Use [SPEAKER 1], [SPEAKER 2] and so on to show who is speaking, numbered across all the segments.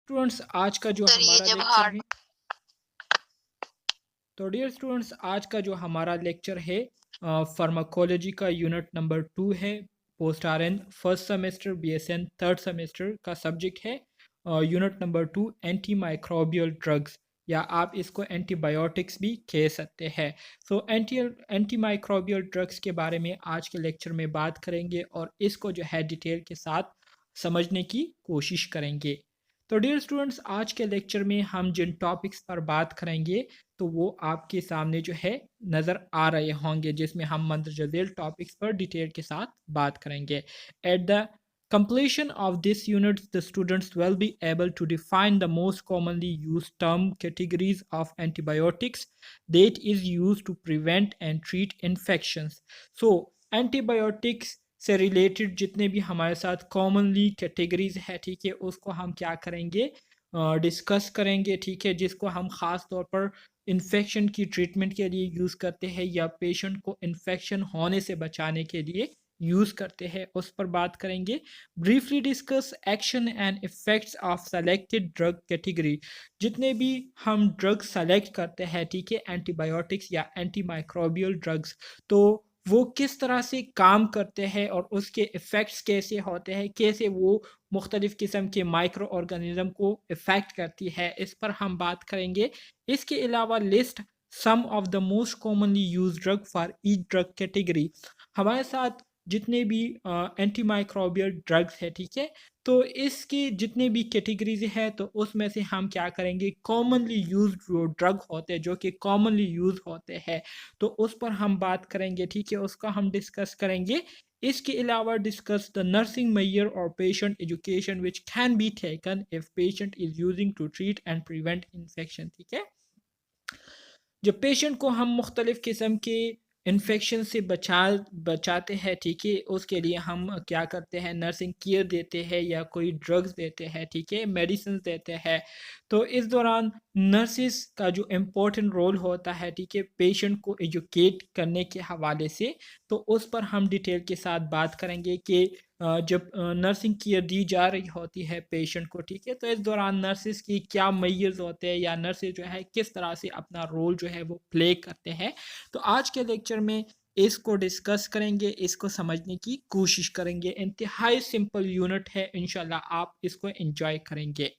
[SPEAKER 1] Students आज का जो
[SPEAKER 2] सर ये
[SPEAKER 1] हमारा
[SPEAKER 2] जब
[SPEAKER 1] लेक्चर
[SPEAKER 2] हार्ट
[SPEAKER 1] है तो डियर स्टूडेंट्स आज का जो हमारा लेक्चर है फार्माकोलॉजी का यूनिट नंबर 2 है। Post R N first semester BSN third semester का सब्जेक्ट है। Unit number 2 antimicrobial drugs या आप इसको एंटीबायोटिक्स भी कह सकते हैं। सो एंटी माइक्रोबियल ड्रग्स के बारे में आज के लेक्चर में बात करेंगे और इसको जो है डिटेल के साथ समझने की कोशिश करेंगे। तो डियर स्टूडेंट्स आज के लेक्चर में हम जिन टॉपिक्स पर बात करेंगे तो वो आपके सामने जो है नज़र आ रहे होंगे, जिसमें हम मंदरजा झेल टॉपिक्स पर डिटेल के साथ बात करेंगे। At the completion of this unit, the students will be able to define the most commonly used term categories of antibiotics that is used to prevent and treat infections. So, antibiotics से related जितने भी हमारे साथ commonly categories है, ठीक है, उसको हम क्या करेंगे, डिस्कस करेंगे, ठीक है, जिसको हम ख़ास तौर पर इन्फेक्शन की ट्रीटमेंट के लिए यूज़ करते हैं या पेशेंट को इन्फेक्शन होने से बचाने के लिए यूज़ करते हैं, उस पर बात करेंगे। Briefly discuss action and effects of selected drug category. जितने भी हम ड्रग सेलेक्ट करते हैं, ठीक है, एंटीबायोटिक्स या एंटी माइक्रोबियल ड्रग्स, तो वो किस तरह से काम करते हैं और उसके इफ़ेक्ट्स कैसे होते हैं, कैसे वो मुख्तलिफ़ किस्म के माइक्रो ऑर्गेनिज़म को इफ़ेक्ट करती है, इस पर हम बात करेंगे। इसके अलावा list some of the most commonly use drug for each drug category. हमारे साथ जितने भी एंटी माइक्रोबियल ड्रग्स है, ठीक है, तो इसकी जितने भी कैटेगरीज है तो उसमें से हम क्या करेंगे, कॉमनली यूज जो ड्रग होते हैं, जो कि कॉमनली यूज होते हैं, तो उस पर हम बात करेंगे, ठीक है, उसका हम डिस्कस करेंगे। इसके अलावा डिस्कस द नर्सिंग मेजर और patient education which can be taken if patient is using to treat and prevent infection, ठीक है। जब पेशेंट को हम मुख्तलिफ़ किस्म के इन्फेक्शन से बचाते हैं, ठीक है, उसके लिए हम क्या करते हैं, नर्सिंग केयर देते हैं या कोई ड्रग्स देते हैं, ठीक है, मेडिसिन देते हैं। तो इस दौरान नर्सिस का जो इम्पोर्टेंट रोल होता है, ठीक है, पेशेंट को एजुकेट करने के हवाले से, तो उस पर हम डिटेल के साथ बात करेंगे कि जब नर्सिंग केयर दी जा रही होती है पेशेंट को, ठीक है, तो इस दौरान नर्सिस की क्या मेजर्स होते हैं या नर्सिस जो है किस तरह से अपना रोल जो है वो प्ले करते हैं। तो आज के लेक्चर में इसको डिस्कस करेंगे, इसको समझने की कोशिश करेंगे। इंतहाई सिंपल यूनिट है, इंशाल्लाह आप इसको एंजॉय करेंगे।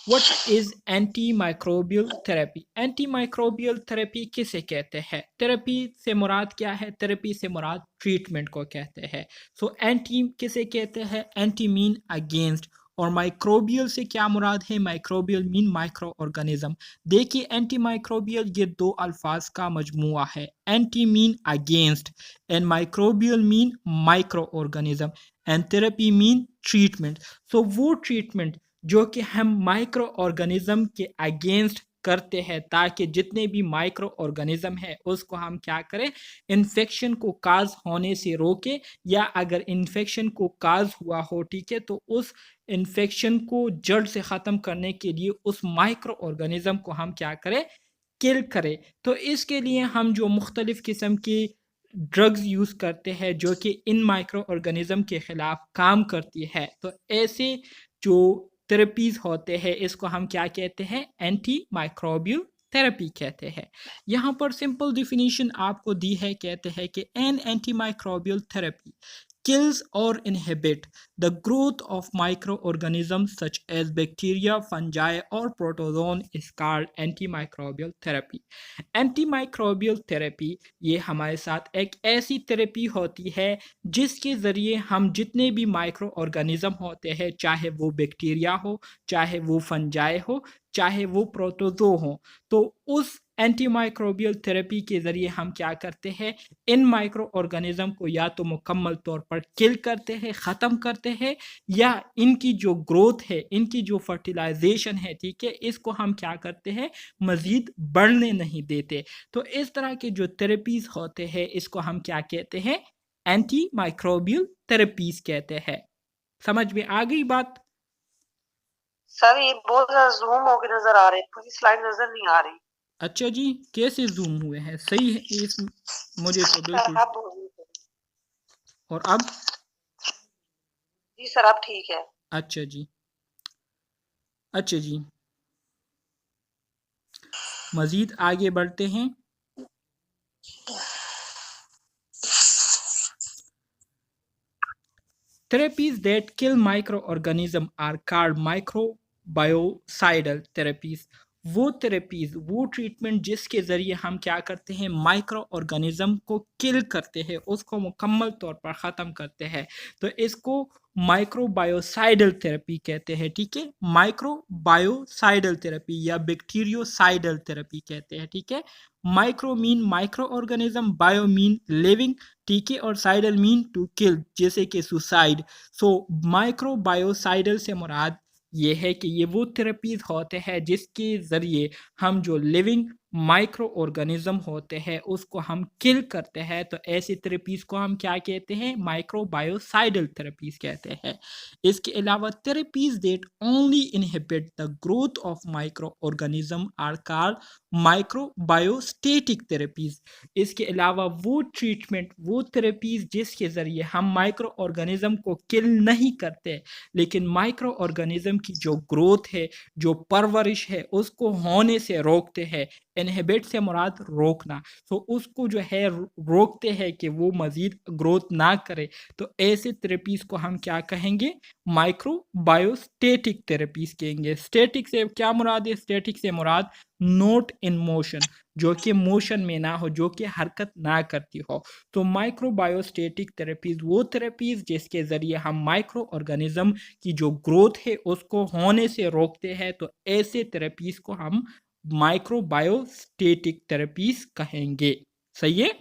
[SPEAKER 1] What is antimicrobial therapy? Antimicrobial therapy किसे कहते हैं? थेरेपी से मुराद क्या है? थेरेपी से मुराद ट्रीटमेंट को कहते हैं। सो एंटी किसे कहते हैं? एंटी मीन अगेंस्ट, और माइक्रोबियल से क्या मुराद है? Microbial mean micro organism. देखिए, एंटी माइक्रोबियल ये दो अल्फाज का मजमुआ है। Anti mean against and microbial mean micro organism and therapy mean treatment. So वो ट्रीटमेंट जो कि हम माइक्रो ऑर्गेनिज्म के अगेंस्ट करते हैं, ताकि जितने भी माइक्रो ऑर्गेनिज्म है उसको हम क्या करें, इन्फेक्शन को काज होने से रोके, या अगर इन्फेक्शन को काज हुआ हो, ठीक है, तो उस इन्फेक्शन को जड़ से ख़त्म करने के लिए उस माइक्रो ऑर्गेनिज्म को हम क्या करें, किल करें। तो इसके लिए हम जो मुख्तलिफ़ किस्म की ड्रग्स यूज़ करते हैं जो कि इन माइक्रो ऑर्गेनिज्म के ख़िलाफ़ काम करती है, तो ऐसे जो थेरेपीज़ होते हैं इसको हम क्या कहते हैं, एंटी माइक्रोबियल थेरेपी कहते हैं। यहाँ पर सिंपल डिफिनीशन आपको दी है, कहते हैं कि an anti microbial therapy kills or inhibit the growth of microorganisms such as bacteria, fungi or protozoan is called antimicrobial therapy. Antimicrobial therapy ये हमारे साथ एक ऐसी थेरेपी होती है जिसके ज़रिए हम जितने भी माइक्रो ऑर्गेनिज्म होते हैं, चाहे वो बैक्टीरिया हो, चाहे वो फंजाई हो, चाहे वो प्रोटोजो हो, तो उस एंटीमाइक्रोबियल थेरेपी के ज़रिए हम क्या करते हैं, इन माइक्रो ऑर्गेनिज्म को या तो मुकम्मल तौर पर किल करते हैं, ख़त्म करते हैं, या इनकी जो ग्रोथ है, इनकी जो फर्टिलाइजेशन है, ठीक है, इसको हम क्या करते हैं, मज़ीद बढ़ने नहीं देते। तो इस तरह के जो थेरेपीज़ होते हैं इसको हम क्या कहते हैं, एंटी माइक्रोबियल थेरेपीज़ कहते हैं। समझ में आ गई बात?
[SPEAKER 2] सर ये बहुत ज्यादा जूम होके नजर आ रहे हैं, पूरी स्लाइड नजर नहीं आ रही।
[SPEAKER 1] अच्छा जी, कैसे जूम हुए हैं? सही है इस, मुझे तो बिल्कुल।
[SPEAKER 2] अब
[SPEAKER 1] और अब?
[SPEAKER 2] जी सर अब ठीक है।
[SPEAKER 1] अच्छा जी, अच्छा जी, मज़ीद आगे बढ़ते हैं। Therapies that kill microorganisms are called microbiocidal therapies. वो थेरेपीज, वो ट्रीटमेंट जिसके ज़रिए हम क्या करते हैं, माइक्रो ऑर्गेनिज्म को किल करते हैं, उसको मुकम्मल तौर पर ख़त्म करते हैं, तो इसको माइक्रोबायोसाइडल थेरेपी कहते हैं। ठीक है, माइक्रोबायोसाइडल थेरेपी या बैक्टीरियोसाइडल थेरेपी कहते हैं। ठीक है, micro mean micro organism, bio mean living, ठीक है, और साइडल मीन टू किल, जैसे कि सुसाइड। सो माइक्रोबायोसाइडल से मुराद ये है कि ये वो थेरेपीज होते हैं जिसके ज़रिए हम जो लिविंग माइक्रो ऑर्गेनिज्म होते हैं उसको हम किल करते हैं, तो ऐसी थेरेपीज को हम क्या कहते हैं, माइक्रोबायोसाइडल थेरेपीज कहते हैं। इसके अलावा therapies that only inhibit the growth of micro organism are called microbiostatic therapies. इसके अलावा वो ट्रीटमेंट, वो थेरेपीज जिसके ज़रिए हम माइक्रो ऑर्गेनिज्म को किल नहीं करते, लेकिन माइक्रो ऑर्गेनिज्म की जो ग्रोथ है, जो परवरिश है, उसको होने से रोकते हैं। इनहिबिट से मुराद रोकना, तो उसको जो है रोकते हैं कि वो मज़ीद ग्रोथ ना करे, तो ऐसे थेरेपीज़ को हम क्या कहेंगे, माइक्रोबायोस्टेटिक थेरेपीज़ कहेंगे। स्टेटिक से क्या मुराद है, स्टेटिक से मुराद नोट इन मोशन, जो कि मोशन में ना हो, जो कि हरकत ना करती हो। तो माइक्रोबायोस्टेटिक थेरेपीज़ वो थेरेपीज़ जिसके ज़रिए हम माइक्रो ऑर्गेनिज्म की जो ग्रोथ है उसको होने से रोकते हैं, तो ऐसे थेरेपीज़ को हम माइक्रोबायोस्टेटिक थेरेपीज़ कहेंगे। सही है।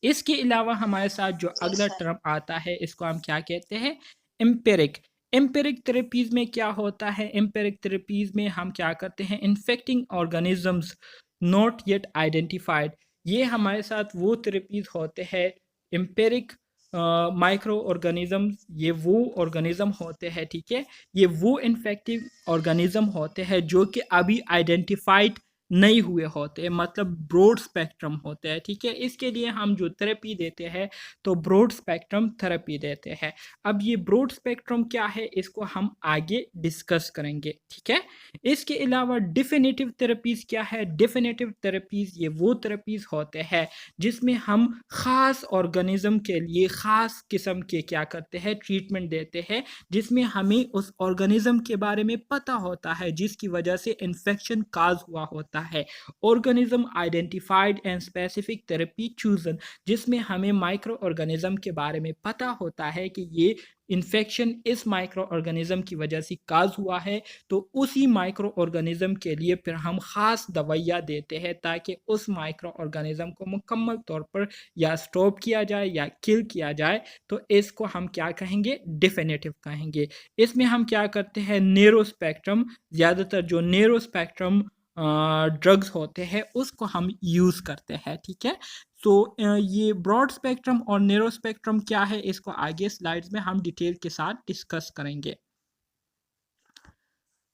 [SPEAKER 1] इसके अलावा हमारे साथ जो
[SPEAKER 2] जी
[SPEAKER 1] अगला
[SPEAKER 2] सर।
[SPEAKER 1] टर्म आता है, इसको हम क्या कहते हैं, एम्पिरिक। एम्पिरिक थेरेपीज़ में क्या होता है, एम्पिरिक थेरेपीज़ में हम क्या करते हैं, infecting organisms not yet identified. ये हमारे साथ वो थेरेपीज़ होते हैं एम्पिरिक माइक्रो ऑर्गेनिजम्स, ये वो ऑर्गेनिज्म होते हैं, ठीक है, ये वो इन्फेक्टिव ऑर्गेनिज्म होते हैं जो कि अभी आइडेंटिफाइड नहीं हुए होते, मतलब ब्रॉड स्पेक्ट्रम होते हैं। ठीक है, इसके लिए हम जो थेरेपी देते हैं तो ब्रॉड स्पेक्ट्रम थेरेपी देते हैं। अब ये ब्रॉड स्पेक्ट्रम क्या है, इसको हम आगे डिस्कस करेंगे। ठीक है, इसके अलावा डिफिनेटिव थेरेपीज़ क्या है, डिफिनेटिव थेरेपीज़ ये वो थेरेपीज़ होते हैं जिसमें हम ख़ास ऑर्गेनिज्म के लिए ख़ास किस्म के क्या करते हैं, ट्रीटमेंट देते हैं, जिसमें हमें उस ऑर्गेनिज्म के बारे में पता होता है जिसकी वजह से इन्फेक्शन काज हुआ होता है। Organism identified and specific therapy chosen, जिसमें हमें माइक्रो ऑर्गेनिज्म के बारे में पता होता है कि ये इन्फेक्शन इस माइक्रो ऑर्गेनिज्म की वजह से काज हुआ है, तो उसी माइक्रो ऑर्गेनिज्म के लिए फिर हम ख़ास दवाइयाँ देते हैं ताकि उस माइक्रो ऑर्गेनिज्म को मुकम्मल तौर पर या स्टॉप किया जाए या किल किया जाए। तो इसको हम क्या कहेंगे, डिफिनेटिव कहेंगे। इसमें हम क्या करते हैं, नेरो स्पेक्ट्रम, ज़्यादातर जो नेरो स्पेक्ट्रम ड्रग्स होते हैं उसको हम यूज़ करते हैं। ठीक है, तो ये ब्रॉड स्पेक्ट्रम और नेरो स्पेक्ट्रम क्या है, इसको आगे स्लाइड्स में हम डिटेल के साथ डिस्कस करेंगे।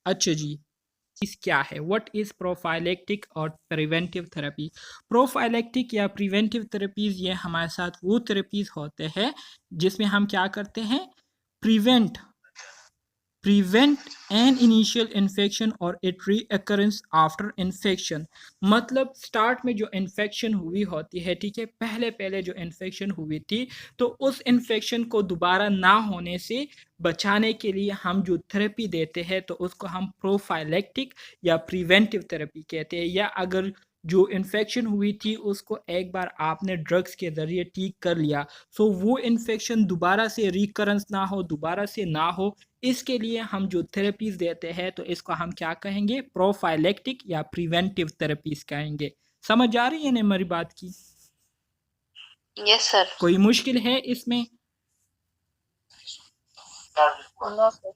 [SPEAKER 1] अच्छा जी, इस क्या है, व्हाट इज़ प्रोफाइलेक्टिक और प्रिवेंटिव थेरेपी। प्रोफाइलेक्टिक या प्रिवेंटिव थेरेपीज़ ये हमारे साथ वो थेरेपीज़ होते हैं जिसमें हम क्या करते हैं, prevent prevent an initial infection और इट रीअकरेंस आफ्टर इन्फेक्शन। मतलब स्टार्ट में जो इन्फेक्शन हुई होती है, ठीक है, पहले पहले जो इन्फेक्शन हुई थी, तो उस इन्फेक्शन को दोबारा ना होने से बचाने के लिए हम जो थेरेपी देते हैं तो उसको हम प्रोफाइलेक्टिक या प्रिवेंटिव थेरेपी कहते हैं। या अगर जो इन्फेक्शन हुई थी उसको एक बार आपने ड्रग्स के ज़रिए ठीक कर लिया, तो वो इन्फेक्शन दोबारा से रिकरेंस ना हो, दोबारा से ना हो, इसके लिए हम जो थेरेपीज़ देते हैं तो इसको हम क्या कहेंगे, प्रोफाइलेक्टिक या प्रिवेंटिव थेरेपीज़ कहेंगे। समझ आ रही है ना मेरी बात की?
[SPEAKER 2] Yes sir.
[SPEAKER 1] कोई मुश्किल है इसमें?
[SPEAKER 2] No sir.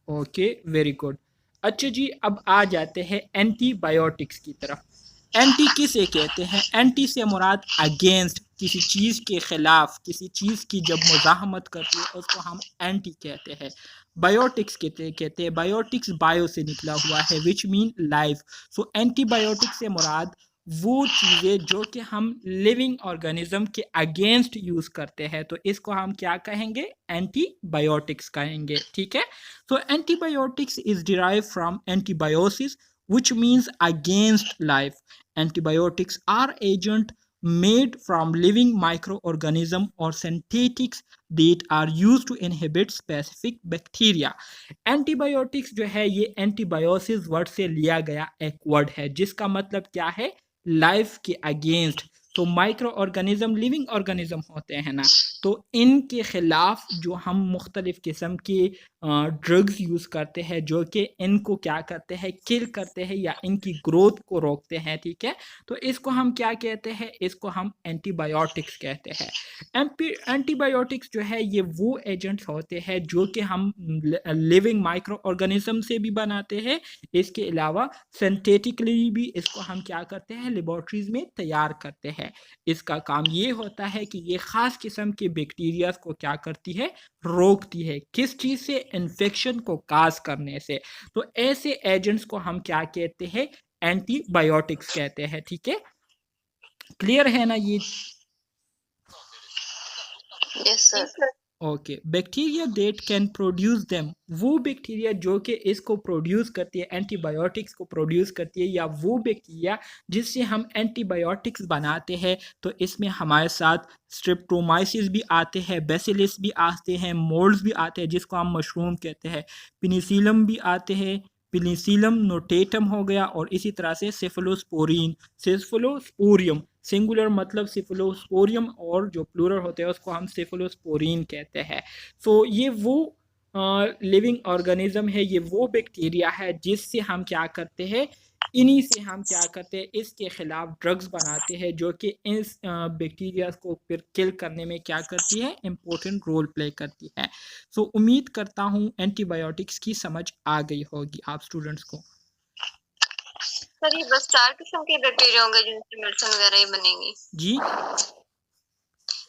[SPEAKER 1] Okay, very good. अच्छा जी, अब आ जाते हैं एंटीबायोटिक्स की तरफ। एंटी किसे कहते हैं, एंटी से मुराद अगेंस्ट, किसी चीज़ के ख़िलाफ़, किसी चीज़ की जब मुज़ाहमत करती है उसको हम एंटी कहते हैं। बायोटिक्स कहते हैं, बायोटिक्स बायो से निकला हुआ है, which mean life. So antibiotic से मुराद वो चीज़ें जो कि हम लिविंग ऑर्गेनिज्म के अगेंस्ट यूज़ करते हैं, तो इसको हम क्या कहेंगे? एंटीबायोटिक्स कहेंगे, ठीक है? So antibiotics is derived from antibiosis, which means against life. Antibiotics are agent made from living microorganism or synthetics that are used to inhibit specific bacteria. Antibiotics जो है ये एंटीबायोसिस वर्ड से लिया गया एक वर्ड है जिसका मतलब क्या है? लाइफ के अगेंस्ट। तो माइक्रो ऑर्गेनिज्म लिविंग ऑर्गेनिज्म होते हैं ना, तो इनके खिलाफ जो हम मुख्तलिफ किस्म के ड्रग्स यूज़ करते हैं जो कि इनको क्या करते हैं? किल करते हैं या इनकी ग्रोथ को रोकते हैं, ठीक है? तो इसको हम क्या कहते हैं? इसको हम एंटीबायोटिक्स कहते हैं। एंटीबायोटिक्स जो है ये वो एजेंट्स होते हैं जो कि हम लिविंग माइक्रो ऑर्गेनिज्म से भी बनाते हैं। इसके अलावा सिंथेटिकली भी इसको हम क्या करते हैं? लेबोरेटरीज में तैयार करते हैं। इसका काम ये होता है कि ये ख़ास किस्म के बैक्टीरिया को क्या करती है? रोकती है। किस चीज़ से? इन्फेक्शन को काज करने से। तो ऐसे एजेंट्स को हम क्या कहते हैं? एंटीबायोटिक्स कहते हैं, ठीक है? क्लियर है ना ये?
[SPEAKER 2] Yes sir.
[SPEAKER 1] Okay, bacteria that can produce them, वो बैक्टीरिया जो कि इसको प्रोड्यूस करती है, एंटीबायोटिक्स को प्रोड्यूस करती है, या वो बैक्टीरिया जिससे हम एंटीबायोटिक्स बनाते हैं। तो इसमें हमारे साथ स्ट्रेप्टोमाइसिस भी आते हैं, बेसिलिस भी आते हैं, मोल्ड्स भी आते हैं जिसको हम मशरूम कहते हैं, पेनिसिलम भी आते हैं, पेनिसिलम नोटेटम हो गया, और इसी तरह से सेफलोस्पोरिन, सेफलोस्पोरियम, सिंगुलर मतलब सिफलोस्पोरियम, और जो प्लूरल होते हैं उसको हम सिफलोस्पोरिन कहते हैं। सो ये वो लिविंग ऑर्गेनिज्म है, ये वो बैक्टीरिया है जिससे हम क्या करते हैं? इन्हीं से हम क्या करते हैं? इसके खिलाफ ड्रग्स बनाते हैं जो कि इस बैक्टीरिया को फिर किल करने में क्या करती है? इम्पोर्टेंट रोल प्ले करती है। सो उम्मीद करता हूँ एंटीबायोटिक्स की समझ आ गई होगी आप स्टूडेंट्स को।
[SPEAKER 2] सर ये बस 4 किस्म के बैक्टीरिया होंगे जिनसे मेडिसिन वगैरह ही बनेगी?
[SPEAKER 1] जी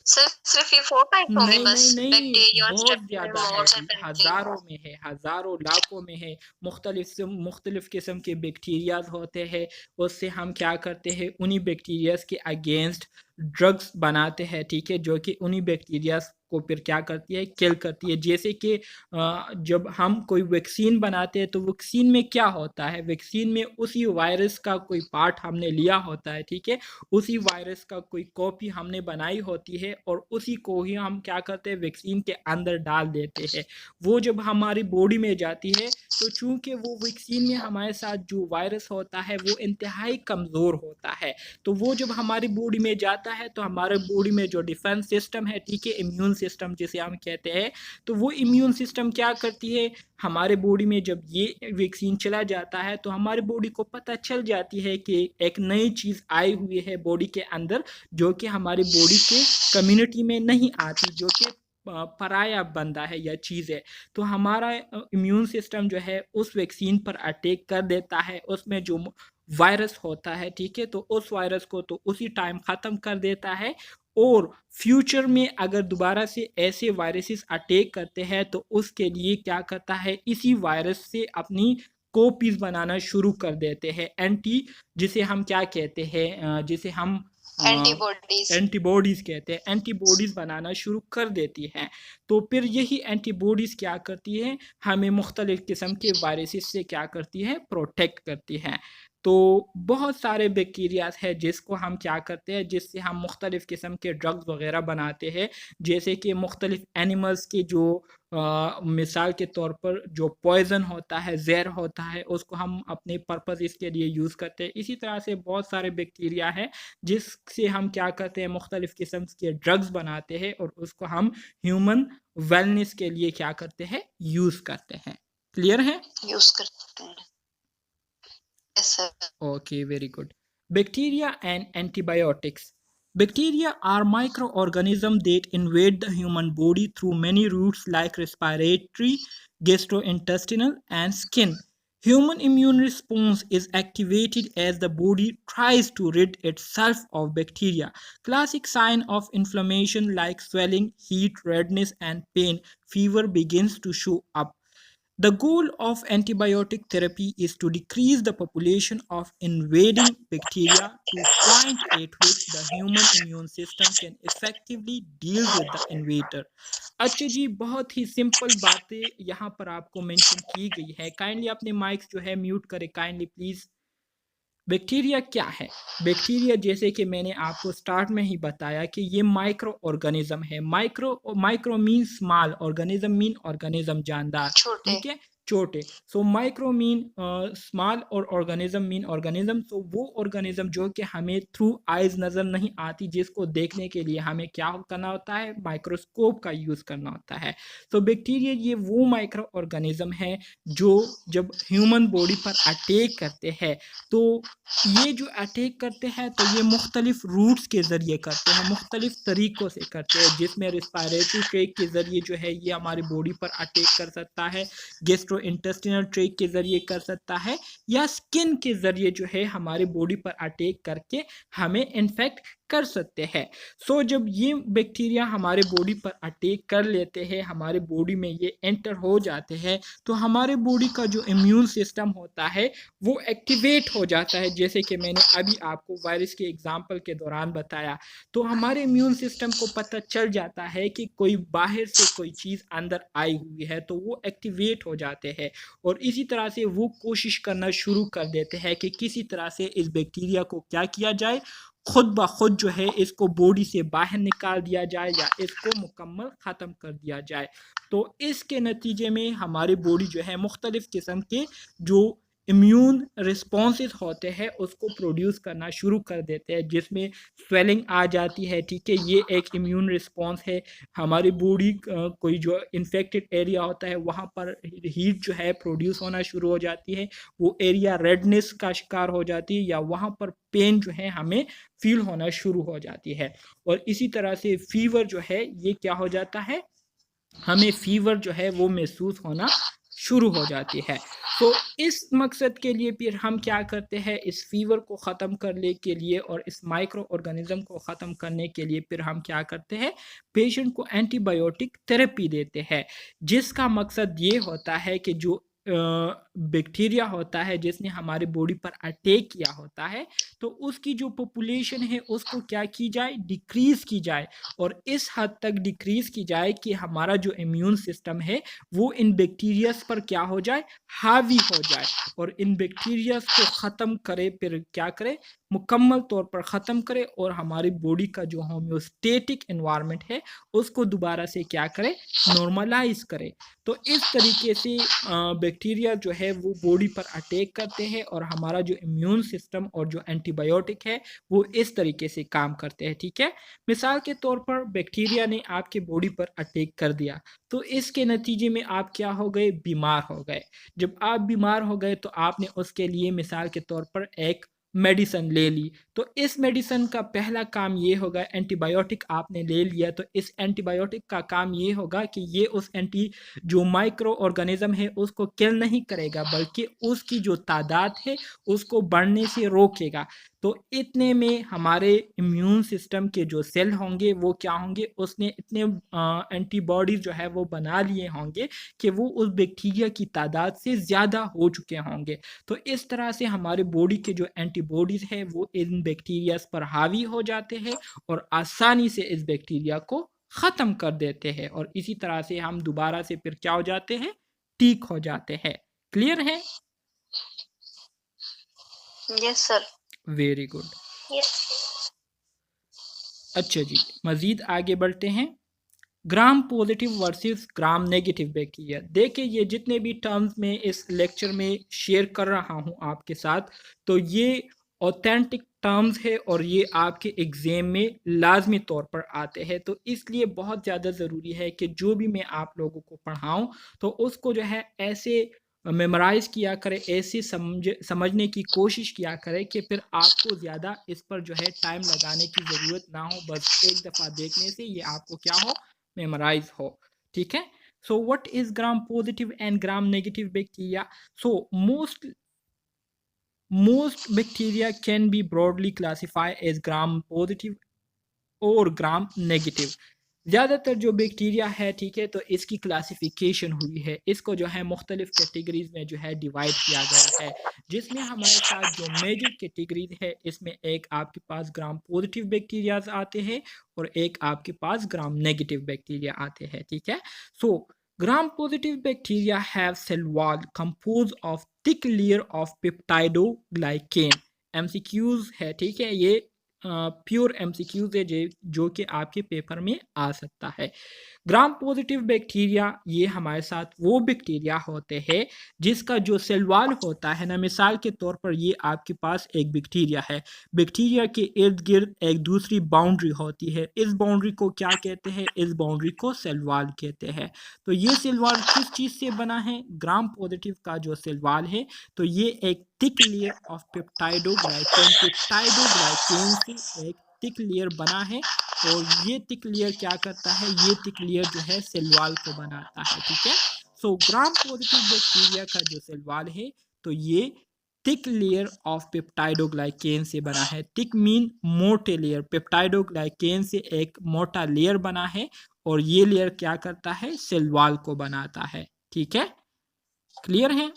[SPEAKER 2] सर सिर्फ ये 4 टाइप होंगे
[SPEAKER 1] नहीं
[SPEAKER 2] बस?
[SPEAKER 1] नहीं नहीं,
[SPEAKER 2] बैक्टीरिया और
[SPEAKER 1] बहुत ज़्यादा है,
[SPEAKER 2] मोल्ड्स एंड
[SPEAKER 1] हज़ारों में है, हज़ारों लाखों में है। मुख्तलिफ किस्म के बैक्टीरियाज होते हैं, उससे हम क्या करते हैं? उन्हीं बैक्टीरियाज के अगेंस्ट ड्रग्स बनाते हैं, ठीक है? जो कि उन्हीं बैक्टीरियाज को फिर क्या करती है? किल करती है। जैसे कि जब हम कोई वैक्सीन बनाते हैं तो वैक्सीन में क्या होता है? वैक्सीन में उसी वायरस का कोई पार्ट हमने लिया होता है, ठीक है? उसी वायरस का कोई कॉपी हमने बनाई होती है और उसी को ही हम क्या करते हैं? वैक्सीन के अंदर डाल देते हैं। वो जब हमारी बॉडी में जाती है तो चूंकि वो वैक्सीन में हमारे साथ जो वायरस होता है वो इंतहाई कमज़ोर होता है, तो वो जब हमारी बॉडी में जाता है तो हमारे बॉडी में जो डिफेंस सिस्टम है, ठीक है, इम्यून सिस्टम जिसे हम कहते हैं, तो वो इम्यून सिस्टम क्या करती है? हमारे बॉडी में जब ये वैक्सीन चला जाता है तो हमारी बॉडी को पता चल जाती है कि एक नई चीज़ आई हुई है बॉडी के अंदर जो कि हमारी बॉडी के कम्युनिटी में नहीं आती, जो कि पराया बंदा है या चीज़ है। तो हमारा इम्यून सिस्टम जो है उस वैक्सीन पर अटैक कर देता है, उसमें जो वायरस होता है, ठीक है, तो उस वायरस को तो उसी टाइम ख़त्म कर देता है। और फ्यूचर में अगर दोबारा से ऐसे वायरसेस अटैक करते हैं तो उसके लिए क्या करता है? इसी वायरस से अपनी कॉपीज बनाना शुरू कर देते हैं, जिसे हम क्या कहते हैं? जिसे हम एंटीबॉडीज कहते हैं, एंटीबॉडीज बनाना शुरू कर देती हैं। तो फिर यही एंटीबॉडीज क्या करती है? हमें मुख्तलिफ किस्म के वायरसेस से क्या करती है? प्रोटेक्ट करती हैं। तो बहुत सारे बैक्टीरियाज है जिसको हम क्या करते हैं? जिससे हम मुख्तलिफ किस्म के ड्रग्स वगैरह बनाते हैं। जैसे कि मुख्तलिफ एनिमल्स की जो मिसाल के तौर पर जो पॉइज़न होता है, ज़हर होता है, उसको हम अपने पर्पज़ इसके लिए यूज़ करते हैं। इसी तरह से बहुत सारे बैक्टीरिया हैं जिससे हम क्या करते हैं? मुख्तलिफ किस्म के ड्रग्स बनाते हैं और उसको हम ह्यूमन वेलनेस के लिए क्या करते हैं? यूज़ करते हैं। क्लियर है?
[SPEAKER 2] यूज करते हैं। Yes sir.
[SPEAKER 1] Okay, very good. Bacteria and antibiotics. Bacteria are microorganisms that invade the human body through many routes like respiratory, gastrointestinal, and skin. Human immune response is activated as the body tries to rid itself of bacteria. Classic sign of inflammation like swelling, heat, redness, and pain, fever begins to show up. The goal of antibiotic therapy is to decrease the population of invading bacteria to point at which the human immune system can effectively deal with the invader. अच्छा जी, बहुत ही simple बातें यहाँ पर आपको mention की गई है। Kindly अपने माइक्स जो है म्यूट करें काइंडली प्लीज़। बैक्टीरिया क्या है? बैक्टीरिया जैसे कि मैंने आपको स्टार्ट में ही बताया कि ये माइक्रो ऑर्गेनिज्म है। Micro mean small, organism mean organism जानदार,
[SPEAKER 2] छोटे।
[SPEAKER 1] ठीक है? छोटे। सो माइक्रो मीन स्मॉल और ऑर्गेनिज्म मीन ऑर्गेनिज्म। तो वो ऑर्गेनिज्म जो कि हमें थ्रू आइज नज़र नहीं आती, जिसको देखने के लिए हमें क्या करना होता है? माइक्रोस्कोप का यूज़ करना होता है। तो बैक्टीरिया ये वो माइक्रो ऑर्गेनिज्म है जो जब ह्यूमन बॉडी पर अटैक करते हैं, तो ये जो अटैक करते हैं तो ये मुख्तलिफ रूट्स के ज़रिए करते हैं, मुख्तलिफ तरीक़ों से करते हैं, जिसमें रिस्पायरेटरी ट्रैक के ज़रिए जो है ये हमारी बॉडी पर अटैक कर सकता है, गैस्ट्रोइंटेस्टिनल ट्रैक के ज़रिए कर सकता है, या स्किन के ज़रिए जो है हमारी बॉडी पर अटैक करके हमें इन्फेक्ट कर सकते हैं। सो जब ये बैक्टीरिया हमारे बॉडी पर अटैक कर लेते हैं, हमारे बॉडी में ये एंटर हो जाते हैं, तो हमारे बॉडी का जो इम्यून सिस्टम होता है वो एक्टिवेट हो जाता है, जैसे कि मैंने अभी आपको वायरस के एग्जाम्पल के दौरान बताया। तो हमारे इम्यून सिस्टम को पता चल जाता है कि कोई बाहर से कोई चीज़ अंदर आई हुई है, तो वो एक्टिवेट हो जाते हैं और इसी तरह से वो कोशिश करना शुरू कर देते हैं कि किसी तरह से इस बैक्टीरिया को क्या किया जाए, खुद ब खुद जो है इसको बॉडी से बाहर निकाल दिया जाए या इसको मुकम्मल ख़त्म कर दिया जाए। तो इसके नतीजे में हमारी बॉडी जो है मुख्तलिफ़ किस्म के जो इम्यून रिस्पॉन्सेस होते हैं उसको प्रोड्यूस करना शुरू कर देते हैं, जिसमें स्वेलिंग आ जाती है, ठीक है? ये एक इम्यून रिस्पॉन्स है। हमारी बॉडी कोई जो इन्फेक्टेड एरिया होता है वहाँ पर हीट जो है प्रोड्यूस होना शुरू हो जाती है, वो एरिया रेडनेस का शिकार हो जाती है या वहाँ पर पेन जो है हमें फील होना शुरू हो जाती है। और इसी तरह से फीवर जो है ये क्या हो जाता है, हमें फीवर जो है वो महसूस होना शुरू हो जाती है। तो इस मकसद के लिए फिर हम क्या करते हैं, इस फीवर को ख़त्म करने के लिए और इस माइक्रो ऑर्गेनिज्म को ख़त्म करने के लिए फिर हम क्या करते हैं, पेशेंट को एंटीबायोटिक थेरेपी देते हैं, जिसका मकसद ये होता है कि जो बैक्टीरिया होता है जिसने हमारे बॉडी पर अटैक किया होता है, तो उसकी जो पॉपुलेशन है उसको क्या की जाए, डिक्रीज़ की जाए, और इस हद तक डिक्रीज़ की जाए कि हमारा जो इम्यून सिस्टम है वो इन बैक्टीरियाज पर क्या हो जाए, हावी हो जाए, और इन बैक्टीरियाज को ख़त्म करे, फिर क्या करे, मुकम्मल तौर पर ख़त्म करे और हमारी बॉडी का जो होम्योस्टेटिक एनवायरनमेंट है उसको दोबारा से क्या करे, नॉर्मलाइज करे। तो इस तरीके से बैक्टीरिया जो है वो बॉडी पर अटैक करते हैं और हमारा जो इम्यून सिस्टम और जो एंटीबायोटिक है वो इस तरीके से काम करते हैं, ठीक है? मिसाल के तौर पर बैक्टीरिया ने आपके बॉडी पर अटैक कर दिया, तो इसके नतीजे में आप क्या हो गए, बीमार हो गए। जब आप बीमार हो गए तो आपने उसके लिए मिसाल के तौर पर एक मेडिसिन ले ली, तो इस मेडिसिन का पहला काम ये होगा, एंटीबायोटिक आपने ले लिया तो इस एंटीबायोटिक का काम ये होगा कि ये उस जो माइक्रो ऑर्गेनिज्म है उसको किल नहीं करेगा, बल्कि उसकी जो तादाद है उसको बढ़ने से रोकेगा। तो इतने में हमारे इम्यून सिस्टम के जो सेल होंगे वो क्या होंगे, उसने इतने एंटीबॉडीज जो है वो बना लिए होंगे कि वो उस बैक्टीरिया की तादाद से ज़्यादा हो चुके होंगे। तो इस तरह से हमारे बॉडी के जो एंटीबॉडीज़ हैं वो इन बैक्टीरियाज पर हावी हो जाते हैं और आसानी से इस बैक्टीरिया को ख़त्म कर देते हैं, और इसी तरह से हम दोबारा से फिर क्या हो जाते हैं, ठीक हो जाते हैं। क्लियर है?
[SPEAKER 2] Yes sir.
[SPEAKER 1] Very good.
[SPEAKER 2] Yes.
[SPEAKER 1] अच्छा जी, मज़ीद आगे बढ़ते हैं। ग्राम पॉजिटिव वर्सेस ग्राम नेगेटिव बैक्टीरिया। देखिए ये जितने भी टर्म्स में इस लेक्चर में शेयर कर रहा हूँ आपके साथ, तो ये ऑथेंटिक टर्म्स है और ये आपके एग्ज़ाम में लाजमी तौर पर आते हैं, तो इसलिए बहुत ज़्यादा ज़रूरी है कि जो भी मैं आप लोगों को पढ़ाऊँ तो उसको जो है ऐसे मेमोराइज़ किया करें, ऐसे समझने की कोशिश किया करें कि फिर आपको ज़्यादा इस पर जो है टाइम लगाने की ज़रूरत ना हो, बस एक दफ़ा देखने से ये आपको क्या हो, मेमोराइज हो, ठीक है? So what is gram positive and gram negative bacteria? So most bacteria can be broadly classified as gram positive or gram negative. ज़्यादातर जो बैक्टीरिया है, ठीक है, तो इसकी क्लासिफिकेशन हुई है, इसको जो है मुख्तलिफ कैटेगरीज में जो है डिवाइड किया गया है, जिसमें हमारे साथ जो मेजर कैटेगरीज है इसमें एक आपके पास ग्राम पॉजिटिव बैक्टीरियाज आते हैं और एक आपके पास ग्राम नेगेटिव बैक्टीरिया आते हैं, ठीक है। So gram positive bacteria have cell wall compose of thick layer of peptidoglycan. MCQs है, ठीक है, ये प्योर एमसीक्यूज है जो कि आपके पेपर में आ सकता है। ग्राम पॉजिटिव बैक्टीरिया ये हमारे साथ वो बैक्टीरिया होते हैं जिसका जो सेल वॉल होता है ना, मिसाल के तौर पर ये आपके पास एक बैक्टीरिया है, बैक्टीरिया के इर्द गिर्द एक दूसरी बाउंड्री होती है, इस बाउंड्री को क्या कहते हैं, इस बाउंड्री को सेल वॉल कहते हैं। तो ये सेल वॉल किस चीज़ से बना है, ग्राम पॉजिटिव का जो सेल वॉल है तो ये एक थिक लेयर ऑफ पेप्टाइडोग्लाइकेन से एक थिक लेयर बना है और ये थिक लेयर क्या करता है, ये थिक लेयर जो है सेल वॉल को बनाता है, ठीक है। सो ग्राम पॉजिटिव बैक्टीरिया का जो सेल वॉल है तो ये थिक लेयर ऑफ पेप्टाइडोग्लाइकेन से बना है। थिक मीन मोटे लेयर, पेप्टाइडोग्लाइकेन से एक मोटा लेयर बना है और ये लेयर क्या करता है, सेल वॉल को बनाता है, ठीक है। क्लियर है?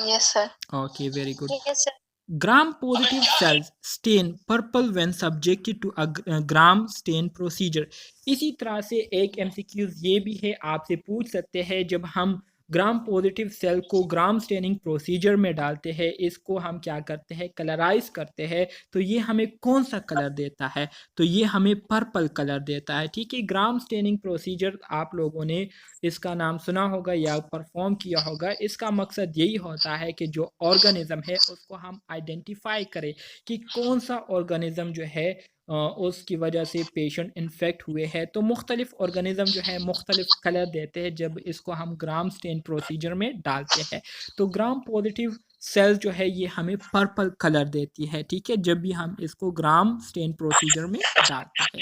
[SPEAKER 2] Yes sir.
[SPEAKER 1] Okay, very good.
[SPEAKER 2] Yes sir.
[SPEAKER 1] Gram positive cells stain purple when subjected to a gram stain procedure। इसी तरह से एक MCQ ये भी है, आपसे पूछ सकते हैं जब हम ग्राम पॉजिटिव सेल को ग्राम स्टेनिंग प्रोसीजर में डालते हैं, इसको हम क्या करते हैं, कलराइज करते हैं, तो ये हमें कौन सा कलर देता है, तो ये हमें पर्पल कलर देता है, ठीक है। ग्राम स्टेनिंग प्रोसीजर आप लोगों ने इसका नाम सुना होगा या परफॉर्म किया होगा। इसका मकसद यही होता है कि जो ऑर्गेनिज्म है उसको हम आइडेंटिफाई करें कि कौन सा ऑर्गेनिज्म जो है उसकी वजह से पेशेंट इन्फेक्ट हुए हैं। तो मुख्तलिफ ऑर्गेनिज्म जो है मुख्तलिफ कलर देते हैं जब इसको हम ग्राम स्टेन प्रोसीजर में डालते हैं। तो ग्राम पॉजिटिव सेल जो है ये हमें पर्पल कलर देती है, ठीक है, जब भी हम इसको ग्राम स्टेन प्रोसीजर में डालते हैं।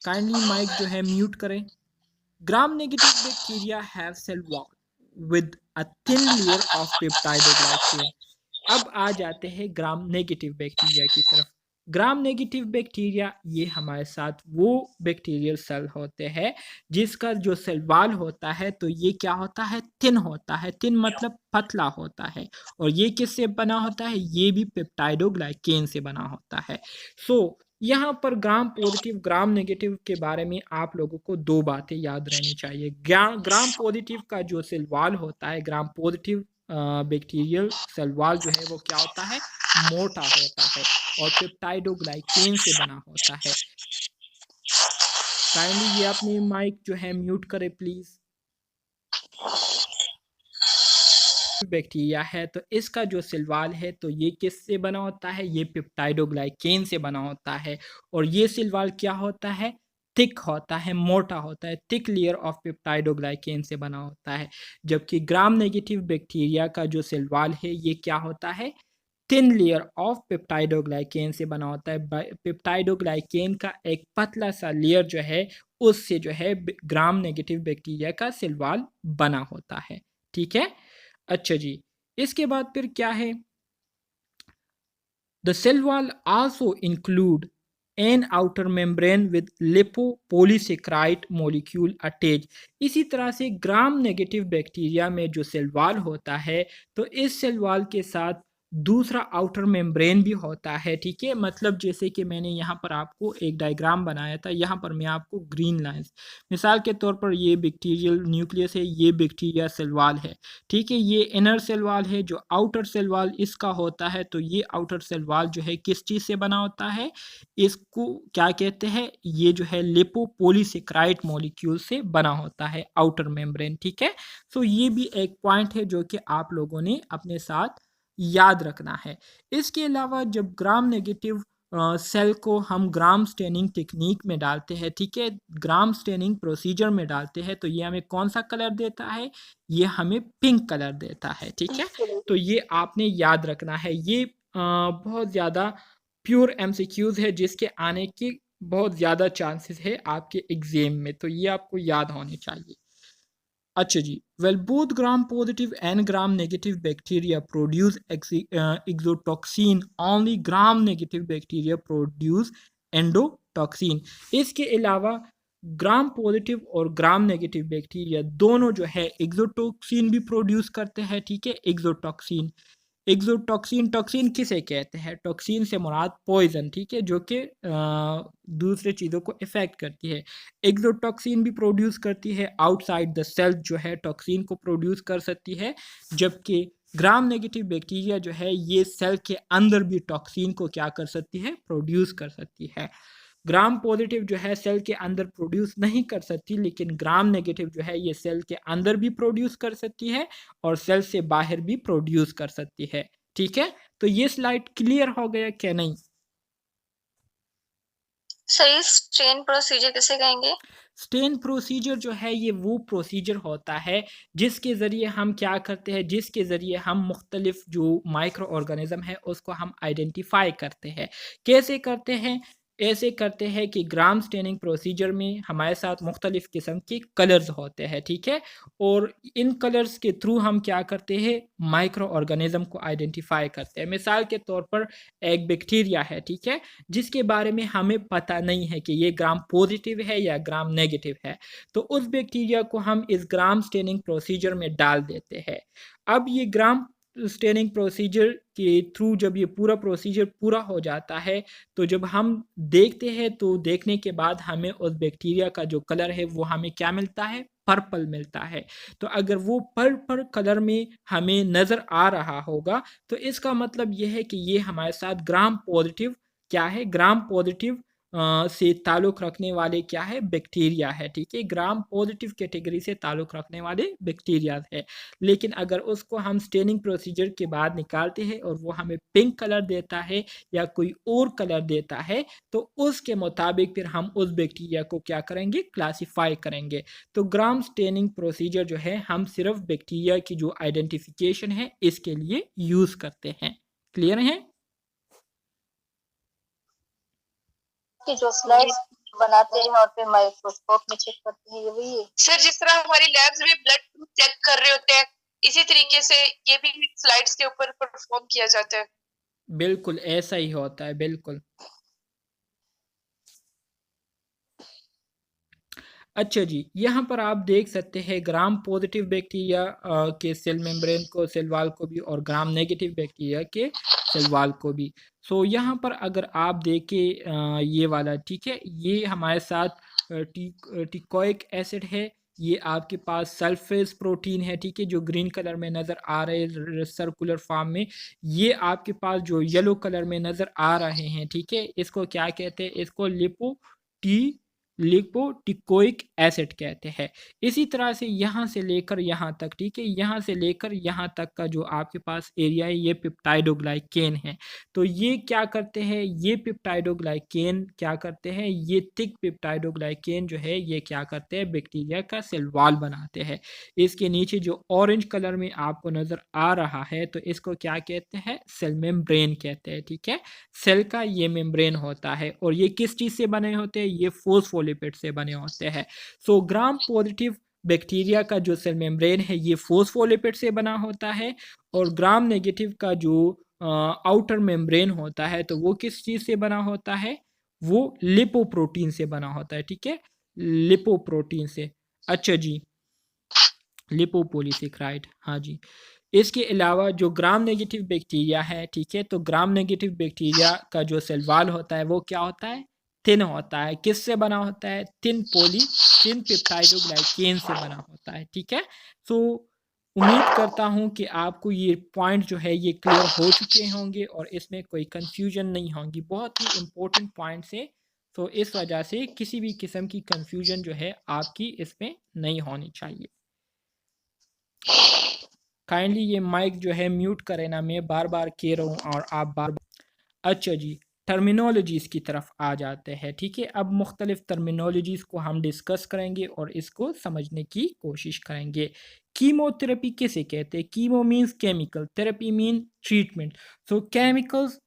[SPEAKER 1] काइंडली माइक जो है म्यूट करें। Gram negative bacteria have cell wall with a thin layer of peptidoglycan। अब आ जाते हैं ग्राम नेगेटिव बैक्टीरिया की तरफ। ग्राम नेगेटिव बैक्टीरिया ये हमारे साथ वो बैक्टीरियल सेल होते हैं जिसका जो सेल वॉल होता है तो ये क्या होता है, थिन होता है। थिन मतलब पतला होता है और ये किससे बना होता है, ये भी पेप्टाइडोग्लाइकेन से बना होता है। सो यहाँ पर ग्राम पॉजिटिव ग्राम नेगेटिव के बारे में आप लोगों को दो बातें याद रहनी चाहिए। ग्राम पॉजिटिव का जो सेल वॉल होता है, gram positive bacterial cell wall जो है वो क्या होता है, मोटा होता है और पेप्टाइडोग्लाइकेन से बना होता है। काइंडली ये अपनी माइक जो है म्यूट करें प्लीज। बैक्टीरिया है तो इसका जो सेल वॉल है तो ये किससे बना होता है, ये पेप्टाइडोग्लाइकेन से बना होता है और ये सेल वॉल क्या होता है, थिक होता है, मोटा होता है, थिक लेयर ऑफ पेप्टाइडोग्लाइकेन से बना होता है। जबकि ग्राम नेगेटिव बैक्टीरिया का जो सेल वॉल है ये क्या होता है, थिन लेयर ऑफ पेप्टाइडोग्लाइकेन से बना होता है। पेप्टाइडोग्लाइकेन का एक पतला सा लेयर जो है उससे जो है ग्राम नेगेटिव बैक्टीरिया का सेल वॉल बना होता है, ठीक है। अच्छा जी, इसके बाद फिर क्या है, the cell wall also include an outer membrane with lipopolysaccharide molecule attach. इसी तरह से ग्राम नेगेटिव बैक्टीरिया में जो सेल वॉल होता है तो इस सेल वॉल के साथ दूसरा आउटर मेम्ब्रेन भी होता है, ठीक है। मतलब जैसे कि मैंने यहाँ पर आपको एक डायग्राम बनाया था, यहाँ पर मैं आपको ग्रीन लाइंस, मिसाल के तौर पर ये बैक्टीरियल न्यूक्लियस है, ये बैक्टीरिया सेल वॉल है, ठीक है। ये इनर सेल वॉल है, जो आउटर सेल वॉल इसका होता है तो ये आउटर सेल वॉल जो है किस चीज़ से बना होता है, इसको क्या कहते हैं, ये जो है लिपोपोलीसेक्राइड मॉलिक्यूल से बना होता है आउटर मेम्ब्रेन, ठीक है। सो ये भी एक पॉइंट है जो कि आप लोगों ने अपने साथ याद रखना है। इसके अलावा जब ग्राम नेगेटिव सेल को हम ग्राम स्टेनिंग टेक्निक में डालते हैं, ठीक है, ग्राम स्टेनिंग प्रोसीजर में डालते हैं तो ये हमें कौन सा कलर देता है, ये हमें पिंक कलर देता है, ठीक है। तो ये आपने याद रखना है। ये बहुत ज़्यादा प्योर MCQs है जिसके आने की बहुत ज़्यादा चांसेस है आपके एग्जाम में, तो ये आपको याद होने चाहिए। अच्छा जी, well both gram positive and gram negative bacteria produce exotoxin, only gram negative bacteria produce endotoxin. इसके अलावा ग्राम पॉजिटिव और ग्राम नेगेटिव बैक्टीरिया दोनों जो है एक्सोटॉक्सिन भी प्रोड्यूस करते हैं, ठीक है। एक्सोटॉक्सिन, एक्सोटॉक्सिन, टॉक्सिन किसे कहते हैं? टॉक्सिन से मुराद पॉइजन, ठीक है, जो कि दूसरे चीज़ों को इफेक्ट करती है। एक्सोटॉक्सिन भी प्रोड्यूस करती है आउटसाइड द सेल, जो है टॉक्सिन को प्रोड्यूस कर सकती है, जबकि ग्राम नेगेटिव बैक्टीरिया जो है ये सेल के अंदर भी टॉक्सिन को क्या कर सकती है? प्रोड्यूस कर सकती है। ग्राम पॉजिटिव जो है सेल के अंदर प्रोड्यूस नहीं कर सकती, लेकिन ग्राम नेगेटिव जो है ये सेल के अंदर भी प्रोड्यूस कर सकती है और सेल से बाहर भी प्रोड्यूस कर सकती है, ठीक है। तो ये स्लाइड क्लियर हो गया क्या नहीं?
[SPEAKER 3] सही। स्टेन प्रोसीजर किसे कहेंगे?
[SPEAKER 1] स्टेन प्रोसीजर जो है ये वो प्रोसीजर होता है जिसके ज़रिए हम क्या करते हैं, जिसके ज़रिए हम मुख्तलिफ जो माइक्रो ऑर्गेनिज़म है उसको हम आइडेंटिफाई करते हैं। कैसे करते हैं? ऐसे करते हैं कि ग्राम स्टेनिंग प्रोसीजर में हमारे साथ मुख्तलिफ किस्म के कलर्स होते हैं, ठीक है, और इन कलर्स के थ्रू हम क्या करते हैं? माइक्रो ऑर्गेनिज़म को आइडेंटिफाई करते हैं। मिसाल के तौर पर एक बैक्टीरिया है, ठीक है, जिसके बारे में हमें पता नहीं है कि ये ग्राम पॉजिटिव है या ग्राम नेगेटिव है, तो उस बैक्टीरिया को हम इस ग्राम स्टेनिंग प्रोसीजर में डाल देते हैं। अब ये ग्राम स्टेनिंग प्रोसीजर के थ्रू जब ये पूरा प्रोसीजर पूरा हो जाता है, तो जब हम देखते हैं तो देखने के बाद हमें उस बैक्टीरिया का जो कलर है वो हमें क्या मिलता है? पर्पल मिलता है। तो अगर वो पर्पल कलर में हमें नज़र आ रहा होगा तो इसका मतलब ये है कि ये हमारे साथ ग्राम पॉजिटिव क्या है? ग्राम पॉजिटिव से ताल्लुक़ रखने वाले क्या है? बैक्टीरिया है, ठीक है, ग्राम पॉजिटिव कैटेगरी से ताल्लुक़ रखने वाले बैक्टीरिया है। लेकिन अगर उसको हम स्टेनिंग प्रोसीजर के बाद निकालते हैं और वो हमें पिंक कलर देता है या कोई और कलर देता है, तो उसके मुताबिक फिर हम उस बैक्टीरिया को क्या करेंगे? क्लासिफाई करेंगे। तो ग्राम स्टेनिंग प्रोसीजर जो है हम सिर्फ बैक्टीरिया की जो आइडेंटिफिकेशन है इसके लिए यूज़ करते हैं। क्लियर है?
[SPEAKER 3] कि जो स्लाइड्स बनाते हैं और फिर माइक्रोस्कोप में चेक करते हैं, ये वही है
[SPEAKER 2] सर? जिस तरह हमारी लैब्स में ब्लड चेक कर रहे होते हैं, इसी तरीके से ये भी स्लाइड्स के ऊपर परफॉर्म किया जाता है।
[SPEAKER 1] बिल्कुल ऐसा ही होता है, बिल्कुल। अच्छा जी, यहाँ पर आप देख सकते हैं ग्राम पॉजिटिव बैक्टीरिया के सेल मेम्ब्रेन को, सेल वॉल को भी, और ग्राम नेगेटिव बैक्टीरिया के सेल वॉल को भी। सो यहाँ पर अगर आप देखें ये वाला, ठीक है, ये हमारे साथ टिकोइक एसिड है, ये आपके पास सल्फेज प्रोटीन है, ठीक है, जो ग्रीन कलर में नज़र आ रहे हैं सर्कुलर फॉर्म में। ये आपके पास जो येलो कलर में नज़र आ रहे हैं, ठीक है, इसको क्या कहते हैं? इसको लिपोटिकोइक एसिड कहते हैं। इसी तरह से यहाँ से लेकर यहाँ तक, ठीक है, यहाँ से लेकर यहाँ तक का जो आपके पास एरिया है ये पेप्टाइडोग्लाइकेन है। तो ये क्या करते हैं? ये पेप्टाइडोग्लाइकेन क्या करते हैं? ये थिक पेप्टाइडोग्लाइकेन जो है ये क्या करते हैं? बैक्टीरिया का सेल वॉल बनाते हैं। इसके नीचे जो ऑरेंज कलर में आपको नज़र आ रहा है तो इसको क्या कहते हैं? सेल मेम्ब्रेन कहते हैं, ठीक है, सेल का ये मेम्ब्रेन होता है। और ये किस चीज़ से बने होते हैं? ये फोस्फोलिपिड से बने होते हैं। सो ग्राम पॉजिटिव बैक्टीरिया का जो सेल मेम्ब्रेन है ये फोस्फोलिपिड से बना होता है, और ग्राम नेगेटिव का जो आउटर मेम्ब्रेन होता है तो वो किस चीज़ से बना होता है? वो लिपोप्रोटीन से बना होता है, ठीक है, लिपोप्रोटीन से। अच्छा जी, लिपोपोलीसेकेराइड, हाँ जी। इसके अलावा जो ग्राम नेगेटिव बैक्टीरिया है, ठीक है, तो ग्राम नेगेटिव बैक्टीरिया का जो सेल वॉल होता है वो क्या होता है? थिन होता है। किससे बना होता है? थिन पेप्टाइडोग्लाइकेन से बना होता है, ठीक है। सो उम्मीद करता हूँ कि आपको ये पॉइंट जो है ये क्लियर हो चुके होंगे और इसमें कोई कंफ्यूजन नहीं होगी। बहुत ही इम्पोर्टेंट पॉइंट्स है, तो इस वजह से किसी भी किस्म की कंफ्यूजन जो है आपकी इसमें नहीं होनी चाहिए। काइंडली ये माइक जो है म्यूट करें ना, मैं बार बार कह रहा हूँ और आप बार बार। अच्छा जी, टर्मिनोलॉजीज़ की तरफ आ जाते हैं, ठीक है। अब मुख्तलिफ टर्मिनोलॉजीज़ को हम डिस्कस करेंगे और इसको समझने की कोशिश करेंगे। कीमोथेरेपी किसे कहते हैं? Chemo means chemical, therapy mean treatment. So chemicals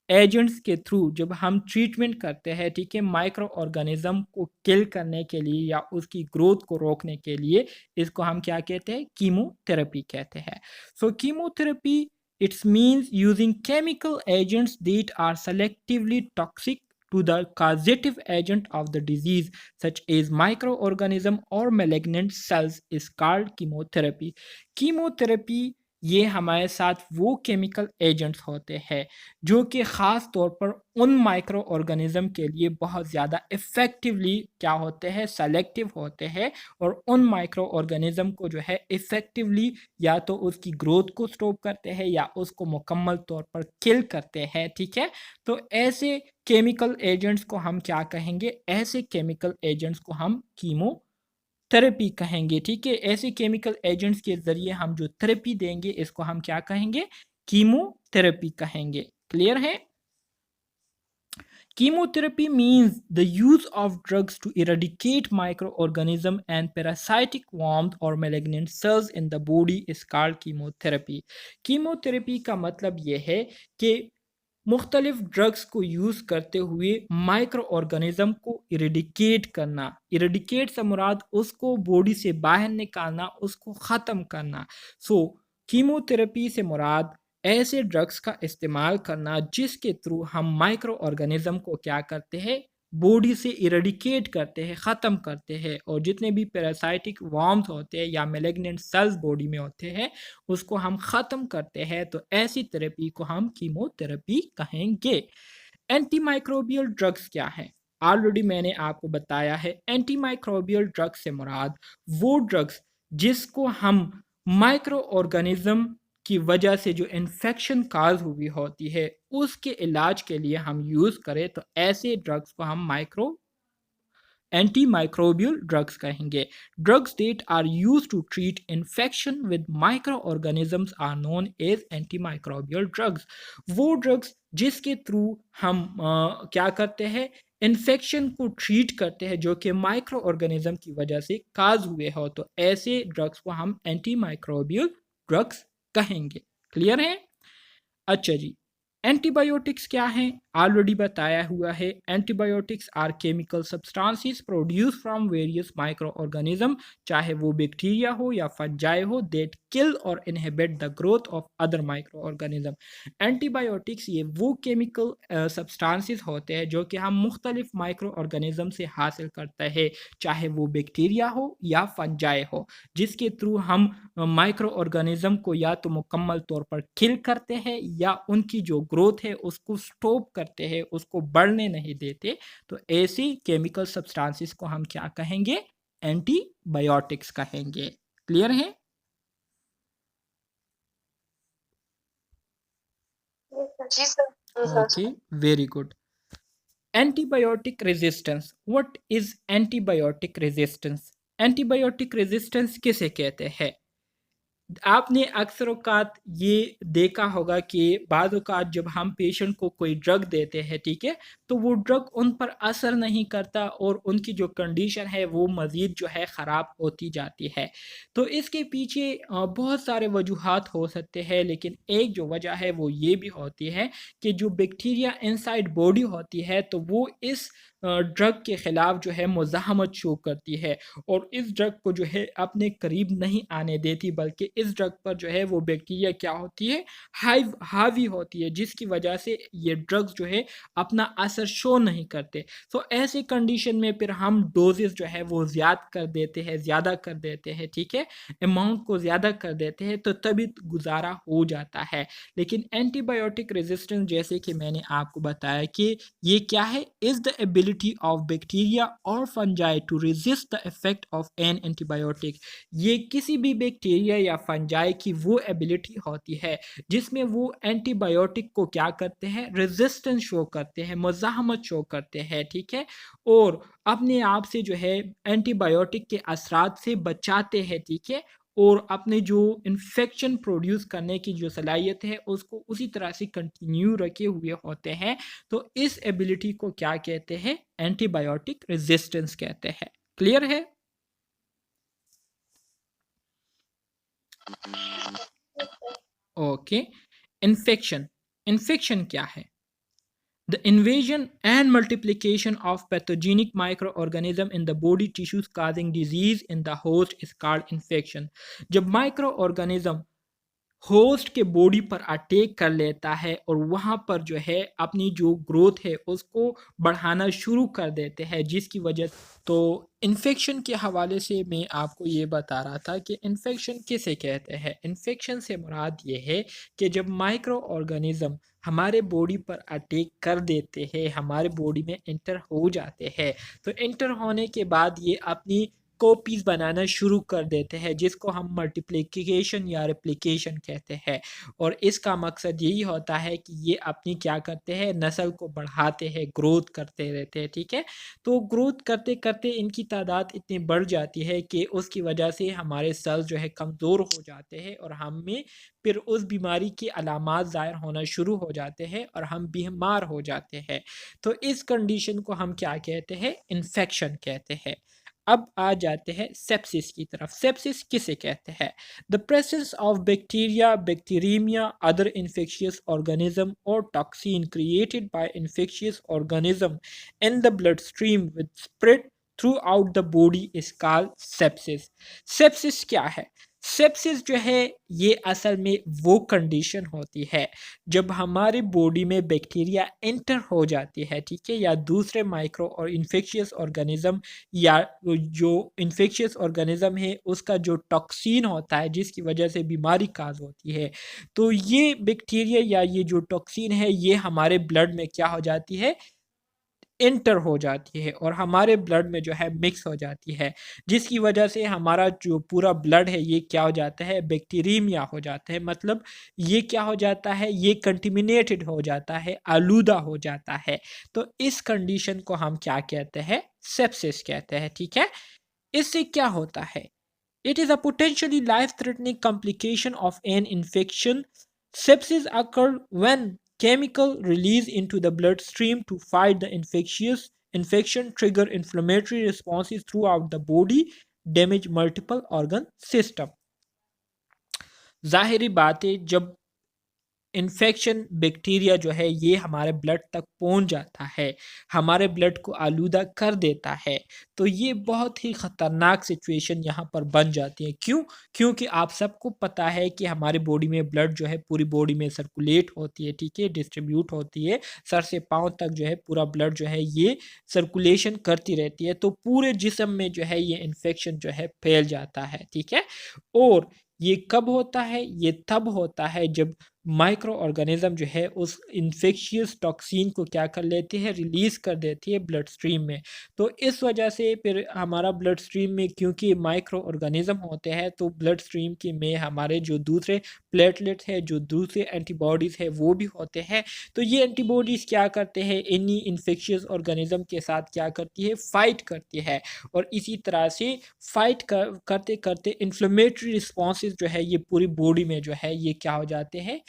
[SPEAKER 1] agents के थ्रू जब हम ट्रीटमेंट करते हैं, ठीक है, माइक्रो ऑर्गेनिज्म को किल करने के लिए या उसकी ग्रोथ को रोकने के लिए, इसको हम क्या कहते हैं? कीमोथेरेपी कहते हैं। So chemotherapy it's means using chemical agents that are selectively toxic to the causative agent of the disease such as microorganism or malignant cells is called chemotherapy. Chemotherapy ये हमारे साथ वो केमिकल एजेंट्स होते हैं जो कि ख़ास तौर पर उन माइक्रो ऑर्गेनिज्म के लिए बहुत ज़्यादा इफ़ेक्टिवली क्या होते हैं, सेलेक्टिव होते हैं और उन माइक्रो ऑर्गेनिज्म को जो है इफ़ेक्टिवली या तो उसकी ग्रोथ को स्टॉप करते हैं या उसको मुकम्मल तौर पर किल करते हैं, ठीक है। तो ऐसे केमिकल एजेंट्स को हम क्या कहेंगे, ऐसे केमिकल एजेंट्स को हम कीमोथेरेपी कहेंगे, ठीक है। ऐसे केमिकल एजेंट्स के ज़रिए हम जो थेरेपी देंगे इसको हम क्या कहेंगे, कीमोथेरेपी कहेंगे। क्लियर है? Chemotherapy means the use of drugs to eradicate microorganism and parasitic worms or malignant cells in the body is called chemotherapy. Chemotherapy का मतलब ये है कि मुख्तलिफ ड्रग्स को यूज़ करते हुए माइक्रो ऑर्गेनिज्म को इरेडिकेट करना। इरेडिकेट से मुराद उसको बॉडी से बाहर निकालना, उसको ख़त्म करना। कीमोथेरेपी से मुराद ऐसे ड्रग्स का इस्तेमाल करना जिसके थ्रू हम माइक्रो ऑर्गेनिज्म को क्या करते हैं, बॉडी से इरेडिकेट करते हैं, ख़त्म करते हैं और जितने भी पैरासाइटिक वर्म्स होते हैं या मैलिग्नेंट सेल्स बॉडी में होते हैं उसको हम ख़त्म करते हैं। तो ऐसी थेरेपी को हम कीमोथेरेपी कहेंगे। एंटीमाइक्रोबियल ड्रग्स क्या है? ऑलरेडी मैंने आपको बताया है। एंटीमाइक्रोबियल ड्रग्स से मुराद वो ड्रग्स जिसको हम माइक्रो ऑर्गेनिज्म की वजह से जो इन्फेक्शन काज हुई होती है उसके इलाज के लिए हम यूज़ करें तो ऐसे ड्रग्स को हम antimicrobial drugs कहेंगे. Drugs that are used to treat infection with microorganisms are known as antimicrobial drugs. वो ड्रग्स जिसके थ्रू हम क्या करते हैं, इन्फेक्शन को ट्रीट करते हैं जो कि माइक्रो ऑर्गेनिज्म की वजह से काज हुए हो, तो ऐसे ड्रग्स को हम एंटीमाइक्रोबियल ड्रग्स कहेंगे. क्लियर है? अच्छा जी, एंटीबायोटिक्स क्या हैं? ऑलरेडी बताया हुआ है. Antibiotics are chemical substances produce from various micro organism, चाहे वो बैक्टीरिया हो या फंजाई हो, दैट किल और inhibit the growth of other micro organism. Antibiotics ये वो केमिकल सब्सटेंसेस होते हैं जो कि हम मुख्तलिफ माइक्रो ऑर्गेनिज्म से हासिल करते हैं, चाहे वो बैक्टीरिया हो या फंजाई हो, जिसके थ्रू हम माइक्रो ऑर्गेनिज्म को या तो मुकम्मल तौर पर किल करते हैं या उनकी जो ग्रोथ है उसको स्टॉप करते हैं, उसको बढ़ने नहीं देते. तो ऐसी केमिकल सब्सटेंसेस को हम क्या कहेंगे? एंटीबायोटिक्स कहेंगे. क्लियर है?
[SPEAKER 2] जी sir.
[SPEAKER 1] Okay, very good. Antibiotic resistance. What is antibiotic resistance? Antibiotic resistance किसे कहते हैं? आपने अक्सर औक़ात ये देखा होगा कि बाद औक़ात जब हम पेशेंट को कोई ड्रग देते हैं, ठीक है, तो वो ड्रग उन पर असर नहीं करता और उनकी जो कंडीशन है वो मज़ीद जो है ख़राब होती जाती है. तो इसके पीछे बहुत सारे वजूहात हो सकते हैं, लेकिन एक जो वजह है वो ये भी होती है कि जो बैक्टीरिया इनसाइड बॉडी होती है तो वो इस ड्रग के ख़िलाफ़ जो है मुज़ाहमत शो करती है और इस ड्रग को जो है अपने करीब नहीं आने देती, बल्कि इस ड्रग पर जो है वो बैक्टीरिया क्या होती है, हावी होती है, जिसकी वजह से ये ड्रग्स जो है अपना असर शो नहीं करते. तो ऐसी कंडीशन में फिर हम डोजेस जो है वो ज़्यादा कर देते हैं, ठीक है, अमाउंट को ज़्यादा कर देते हैं, तो तभी गुजारा हो जाता है. लेकिन एंटीबायोटिक रेजिस्टेंस जैसे कि मैंने आपको बताया कि ये क्या है, is the ability of bacteria or fungi to resist the effect of an antibiotic. ये किसी भी बैक्टीरिया या फंजाई की वो एबिलिटी होती है जिसमें वो एंटीबायोटिक को क्या करते हैं, रेजिस्टेंस शो करते हैं, मुज़ाहमत शो करते हैं, ठीक है, और अपने आप से जो है एंटीबायोटिक के असरात से बचाते हैं, ठीक है, और अपने जो इन्फेक्शन प्रोड्यूस करने की जो सलाहियत है उसको उसी तरह से कंटिन्यू रखे हुए होते हैं. तो इस एबिलिटी को क्या कहते हैं? एंटीबायोटिक रेजिस्टेंस कहते हैं. क्लियर है? ओके. इन्फेक्शन क्या है? The invasion and multiplication of pathogenic microorganism in the body tissues causing disease in the host is called infection. जब microorganism होस्ट के बॉडी पर अटैक कर लेता है और वहाँ पर जो है अपनी जो ग्रोथ है उसको बढ़ाना शुरू कर देते हैं, जिसकी वजह तो इन्फेक्शन के हवाले से मैं आपको ये बता रहा था कि इन्फेक्शन किसे कहते हैं। इन्फेक्शन से मुराद ये है कि जब माइक्रो ऑर्गेनिज्म हमारे बॉडी पर अटैक कर देते हैं, हमारे बॉडी में एंटर हो जाते हैं, तो एंटर होने के बाद ये अपनी कॉपीज़ बनाना शुरू कर देते हैं, जिसको हम मल्टीप्लिकेशन या रेप्लिकेशन कहते हैं। और इसका मकसद यही होता है कि ये अपनी क्या करते हैं, नस्ल को बढ़ाते हैं, ग्रोथ करते रहते हैं, ठीक है। तो ग्रोथ करते करते इनकी तादाद इतनी बढ़ जाती है कि उसकी वजह से हमारे सेल्स जो है कमज़ोर हो जाते हैं और हमें फिर उस बीमारी की अलामात ज़ाहिर होना शुरू हो जाते हैं और हम बीमार हो जाते हैं। तो इस कंडीशन को हम क्या कहते हैं, इन्फेक्शन कहते हैं। अब आ जाते हैं सेप्सिस की तरफ। सेप्सिस किसे कहते हैं? The presence of bacteria, bacteraemia, other infectious organism और toxin created by infectious organism in the blood stream with spread throughout the body is called sepsis. Sepsis क्या है? सेप्सिस जो है ये असल में वो कंडीशन होती है जब हमारे बॉडी में बैक्टीरिया एंटर हो जाती है, ठीक है, या दूसरे माइक्रो और इन्फेक्शियस ऑर्गेनिज्म या जो इन्फेक्शियस ऑर्गेनिज्म है उसका जो टॉक्सिन होता है जिसकी वजह से बीमारी काज होती है, तो ये बैक्टीरिया या ये जो टॉक्सिन है ये हमारे ब्लड में क्या हो जाती है, एंटर हो जाती है और हमारे ब्लड में जो है मिक्स हो जाती है, जिसकी वजह से हमारा जो पूरा ब्लड है ये क्या हो जाता है, बैक्टीरियमिया हो जाता है। मतलब ये क्या हो जाता है, ये कंटिमिनेटेड हो जाता है, आलूदा हो जाता है। तो इस कंडीशन को हम क्या कहते हैं, सेप्सिस कहते हैं, ठीक है। इससे क्या होता है, it is a potentially life-threatening complication of an infection. Sepsis occurs when chemical release into the bloodstream to fight the infectious infection trigger inflammatory responses throughout the body, damage multiple organ system. जाहिरी बात है जब infection bacteria जो है ये हमारे blood तक पहुंच जाता है, हमारे ब्लड को आलूदा कर देता है, तो ये बहुत ही ख़तरनाक सिचुएशन यहाँ पर बन जाती है। क्यों? क्योंकि आप सबको पता है कि हमारे बॉडी में ब्लड जो है पूरी बॉडी में सर्कुलेट होती है, ठीक है, डिस्ट्रीब्यूट होती है, सर से पाँव तक जो है पूरा ब्लड जो है ये सर्कुलेशन करती रहती है, तो पूरे जिस्म में जो है ये इन्फेक्शन जो है फैल जाता है, ठीक है। और ये कब होता है, ये तब होता है जब माइक्रो ऑर्गेनिज्म जो है उस इन्फेक्शियस टॉक्सिन को क्या कर लेती है, रिलीज़ कर देती है ब्लड स्ट्रीम में। तो इस वजह से फिर हमारा ब्लड स्ट्रीम में क्योंकि माइक्रो ऑर्गेनिज्म होते हैं तो ब्लड स्ट्रीम की में हमारे जो दूसरे प्लेटलेट्स हैं, जो दूसरे एंटीबॉडीज़ है वो भी होते हैं। तो ये एंटीबॉडीज़ क्या करते हैं, इन्हीं इन्फेक्शियस ऑर्गेनिज्म के साथ क्या करती है, फ़ाइट करती है और इसी तरह से फ़ाइट करते करते इन्फ्लेमेटरी रिस्पॉन्सेज जो है ये पूरी बॉडी में जो है ये क्या हो जाते हैं,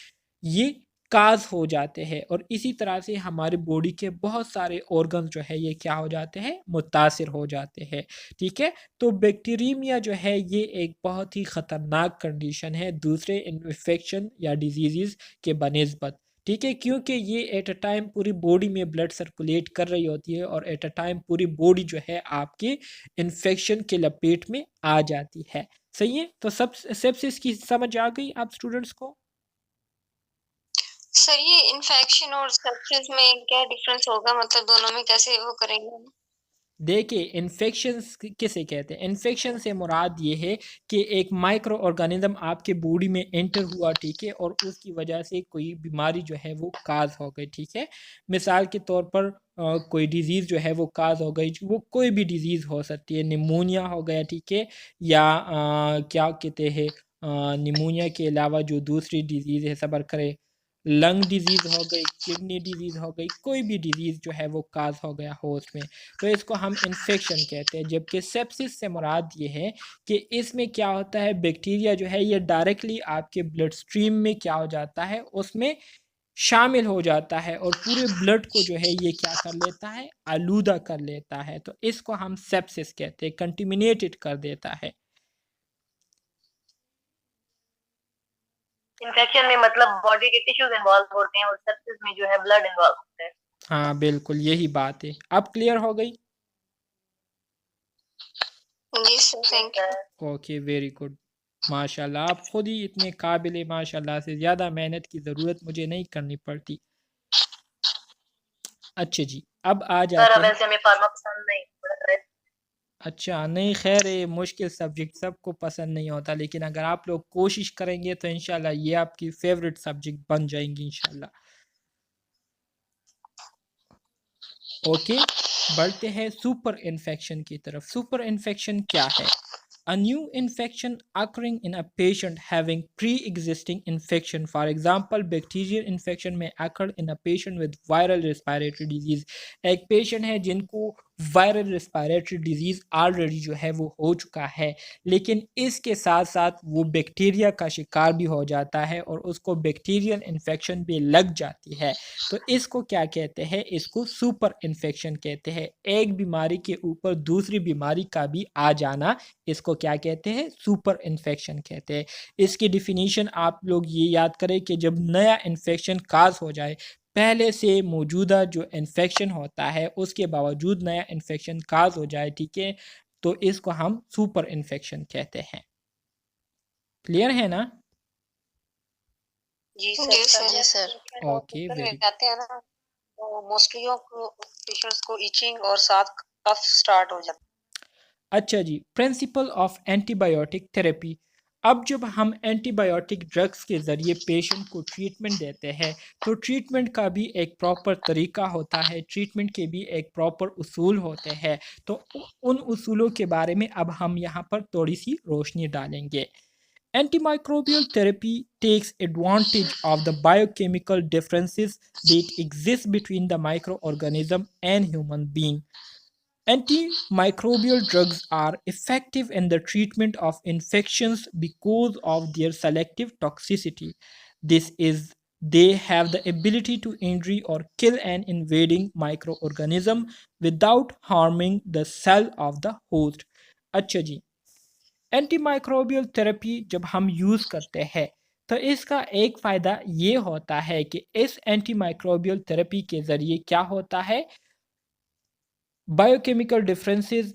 [SPEAKER 1] ये काज हो जाते हैं और इसी तरह से हमारी बॉडी के बहुत सारे ऑर्गन जो है ये क्या हो जाते हैं, मुतासिर हो जाते हैं, ठीक है। तो बैक्टीरियमिया जो है ये एक बहुत ही ख़तरनाक कंडीशन है दूसरे इन्फेक्शन या डिजीज़ के बनिस्बत, ठीक है, क्योंकि ये एट अ टाइम पूरी बॉडी में ब्लड सर्कुलेट कर रही होती है और एट अ टाइम पूरी बॉडी जो है आपकी इन्फेक्शन के लपेट में आ जाती है। सही है, तो सब सेप्सिस की समझ आ गई आप स्टूडेंट्स को?
[SPEAKER 2] सर ये इन्फेक्शन और सेप्सिस में क्या डिफरेंस होगा, मतलब दोनों में कैसे वो करेंगे हम?
[SPEAKER 1] देखिए इन्फेक्शंस किसे कहते हैं, इन्फेक्शन से मुराद ये है कि एक माइक्रो ऑर्गेनिज्म आपके बॉडी में एंटर हुआ, ठीक है, और उसकी वजह से कोई बीमारी जो है वो काज हो गई, ठीक है। मिसाल के तौर पर कोई डिज़ीज़ जो है वो काज हो गई, वो कोई भी डिज़ीज़ हो सकती है, निमोनिया हो गया, ठीक है, या क्या कहते हैं, निमोनिया के अलावा जो दूसरी डिज़ीज़ है सबर करे, लंग डिजीज़ हो गई, किडनी डिजीज़ हो गई, कोई भी डिजीज़ जो है वो काज हो गया होस्ट में, तो इसको हम इन्फेक्शन कहते हैं। जबकि सेप्सिस से मुराद ये है कि इसमें क्या होता है, बैक्टीरिया जो है ये डायरेक्टली आपके ब्लड स्ट्रीम में क्या हो जाता है, उसमें शामिल हो जाता है और पूरे ब्लड को जो है ये क्या कर लेता है, आलूदा कर लेता है, तो इसको हम सेप्सिस कहते हैं, कंटिमिनेटेड कर देता है।
[SPEAKER 3] इन्फेक्शन में मतलब बॉडी के टिश्यूज इन्वॉल्व होते हैं और सेप्सिस में जो है ब्लड इन्वॉल्व होता है।
[SPEAKER 1] हाँ बिल्कुल यही बात है, अब क्लियर हो गई?
[SPEAKER 2] जी sir, thank you.
[SPEAKER 1] Okay very good. माशाल्लाह, आप खुद ही इतने काबिल हैं, माशाल्लाह से ज़्यादा मेहनत की ज़रूरत मुझे नहीं करनी पड़ती। अच्छा जी, अब आ
[SPEAKER 3] सर
[SPEAKER 1] जाते हैं।
[SPEAKER 3] वैसे हमें फार्मा पसंद नहीं है।
[SPEAKER 1] अच्छा, नहीं खैर ये मुश्किल सब्जेक्ट सबको पसंद नहीं होता, लेकिन अगर आप लोग कोशिश करेंगे तो इंशाल्लाह ये आपकी फेवरेट सब्जेक्ट बन जाएंगी इंशाल्लाह। ओके, बढ़ते हैं सुपर इन्फेक्शन की तरफ। सुपर इन्फेक्शन क्या है? A new infection occurring in a patient having pre-existing infection. For example, bacterial infection may occur in a patient with viral respiratory disease. एक पेशेंट है जिनको वायरल रेस्पिरेटरी डिजीज़ ऑलरेडी जो है वो हो चुका है, लेकिन इसके साथ साथ वो बैक्टीरिया का शिकार भी हो जाता है और उसको बैक्टीरियल इन्फेक्शन भी लग जाती है। तो इसको क्या कहते हैं? इसको सुपर इन्फेक्शन कहते हैं। एक बीमारी के ऊपर दूसरी बीमारी का भी आ जाना, इसको क्या कहते हैं? सुपर इन्फेक्शन कहते हैं। इसकी डिफिनीशन आप लोग ये याद करें कि जब नया इन्फेक्शन काज हो जाए, पहले से मौजूदा जो इन्फेक्शन होता है उसके बावजूद नया इन्फेक्शन काज हो जाए, ठीक है, तो इसको हम सुपर इन्फेक्शन कहते हैं। क्लियर है ना?
[SPEAKER 3] जी सर। जी सर।
[SPEAKER 1] ओके, वेरी
[SPEAKER 3] कहते हैं ना, तो मोस्टली पेशेंट्स को इचिंग और साथ कफ स्टार्ट हो जाता है।
[SPEAKER 1] अच्छा जी, प्रिंसिपल ऑफ एंटीबायोटिक थेरेपी। अब जब हम एंटीबायोटिक ड्रग्स के ज़रिए पेशेंट को ट्रीटमेंट देते हैं, तो ट्रीटमेंट का भी एक प्रॉपर तरीका होता है, ट्रीटमेंट के भी एक प्रॉपर उसूल होते हैं। तो उन उसूलों के बारे में अब हम यहाँ पर थोड़ी सी रोशनी डालेंगे। Antimicrobial therapy takes advantage of the biochemical differences that exist between the microorganism and human being. Antimicrobial drugs are effective in the treatment of infections because of their selective toxicity. This is, they have the ability to injure or kill an invading microorganism without harming the cell of the host. अच्छा जी, antimicrobial therapy जब हम use करते हैं तो इसका एक फ़ायदा ये होता है कि इस एंटीमाइक्रोबियल थेरेपी के ज़रिए क्या होता है, biochemical differences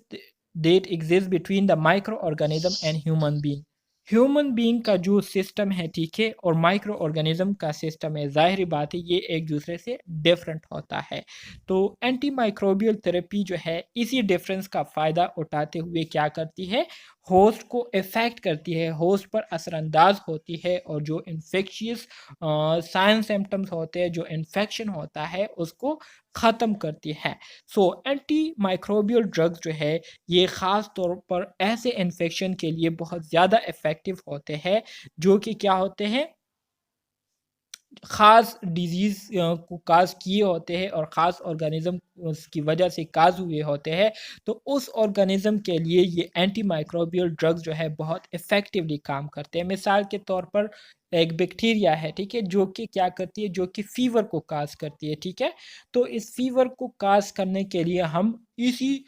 [SPEAKER 1] that exist between the microorganism and human being. Human being का जो सिस्टम है, ठीक है, और माइक्रो ऑर्गेनिज्म का सिस्टम है, ज़ाहिर बात है ये एक दूसरे से डिफरेंट होता है। तो एंटी माइक्रोबियल थेरेपी जो है इसी डिफरेंस का फ़ायदा उठाते हुए क्या करती है, होस्ट को इफ़ेक्ट करती है, होस्ट पर असरअंदाज होती है और जो इन्फेक्शियस साइन सिम्टम्स होते हैं, जो इन्फेक्शन होता है उसको ख़त्म करती है। सो एंटी माइक्रोबियल ड्रग्स जो है ये ख़ास तौर पर ऐसे इन्फेक्शन के लिए बहुत ज़्यादा इफ़ेक्टिव होते हैं जो कि क्या होते हैं, ख़ास डिज़ीज़ को काज़ किए होते हैं और ख़ास ऑर्गेनिज़म उसकी वजह से काज़ हुए होते हैं। तो उस ऑर्गेनिज़म के लिए ये एंटी माइक्रोबियल ड्रग्स जो है बहुत इफ़ेक्टिवली काम करते हैं। मिसाल के तौर पर एक बैक्टीरिया है, ठीक है, जो कि क्या करती है, जो कि फ़ीवर को काज़ करती है, ठीक है। तो इस फ़ीवर को काज़ करने के लिए हम इसी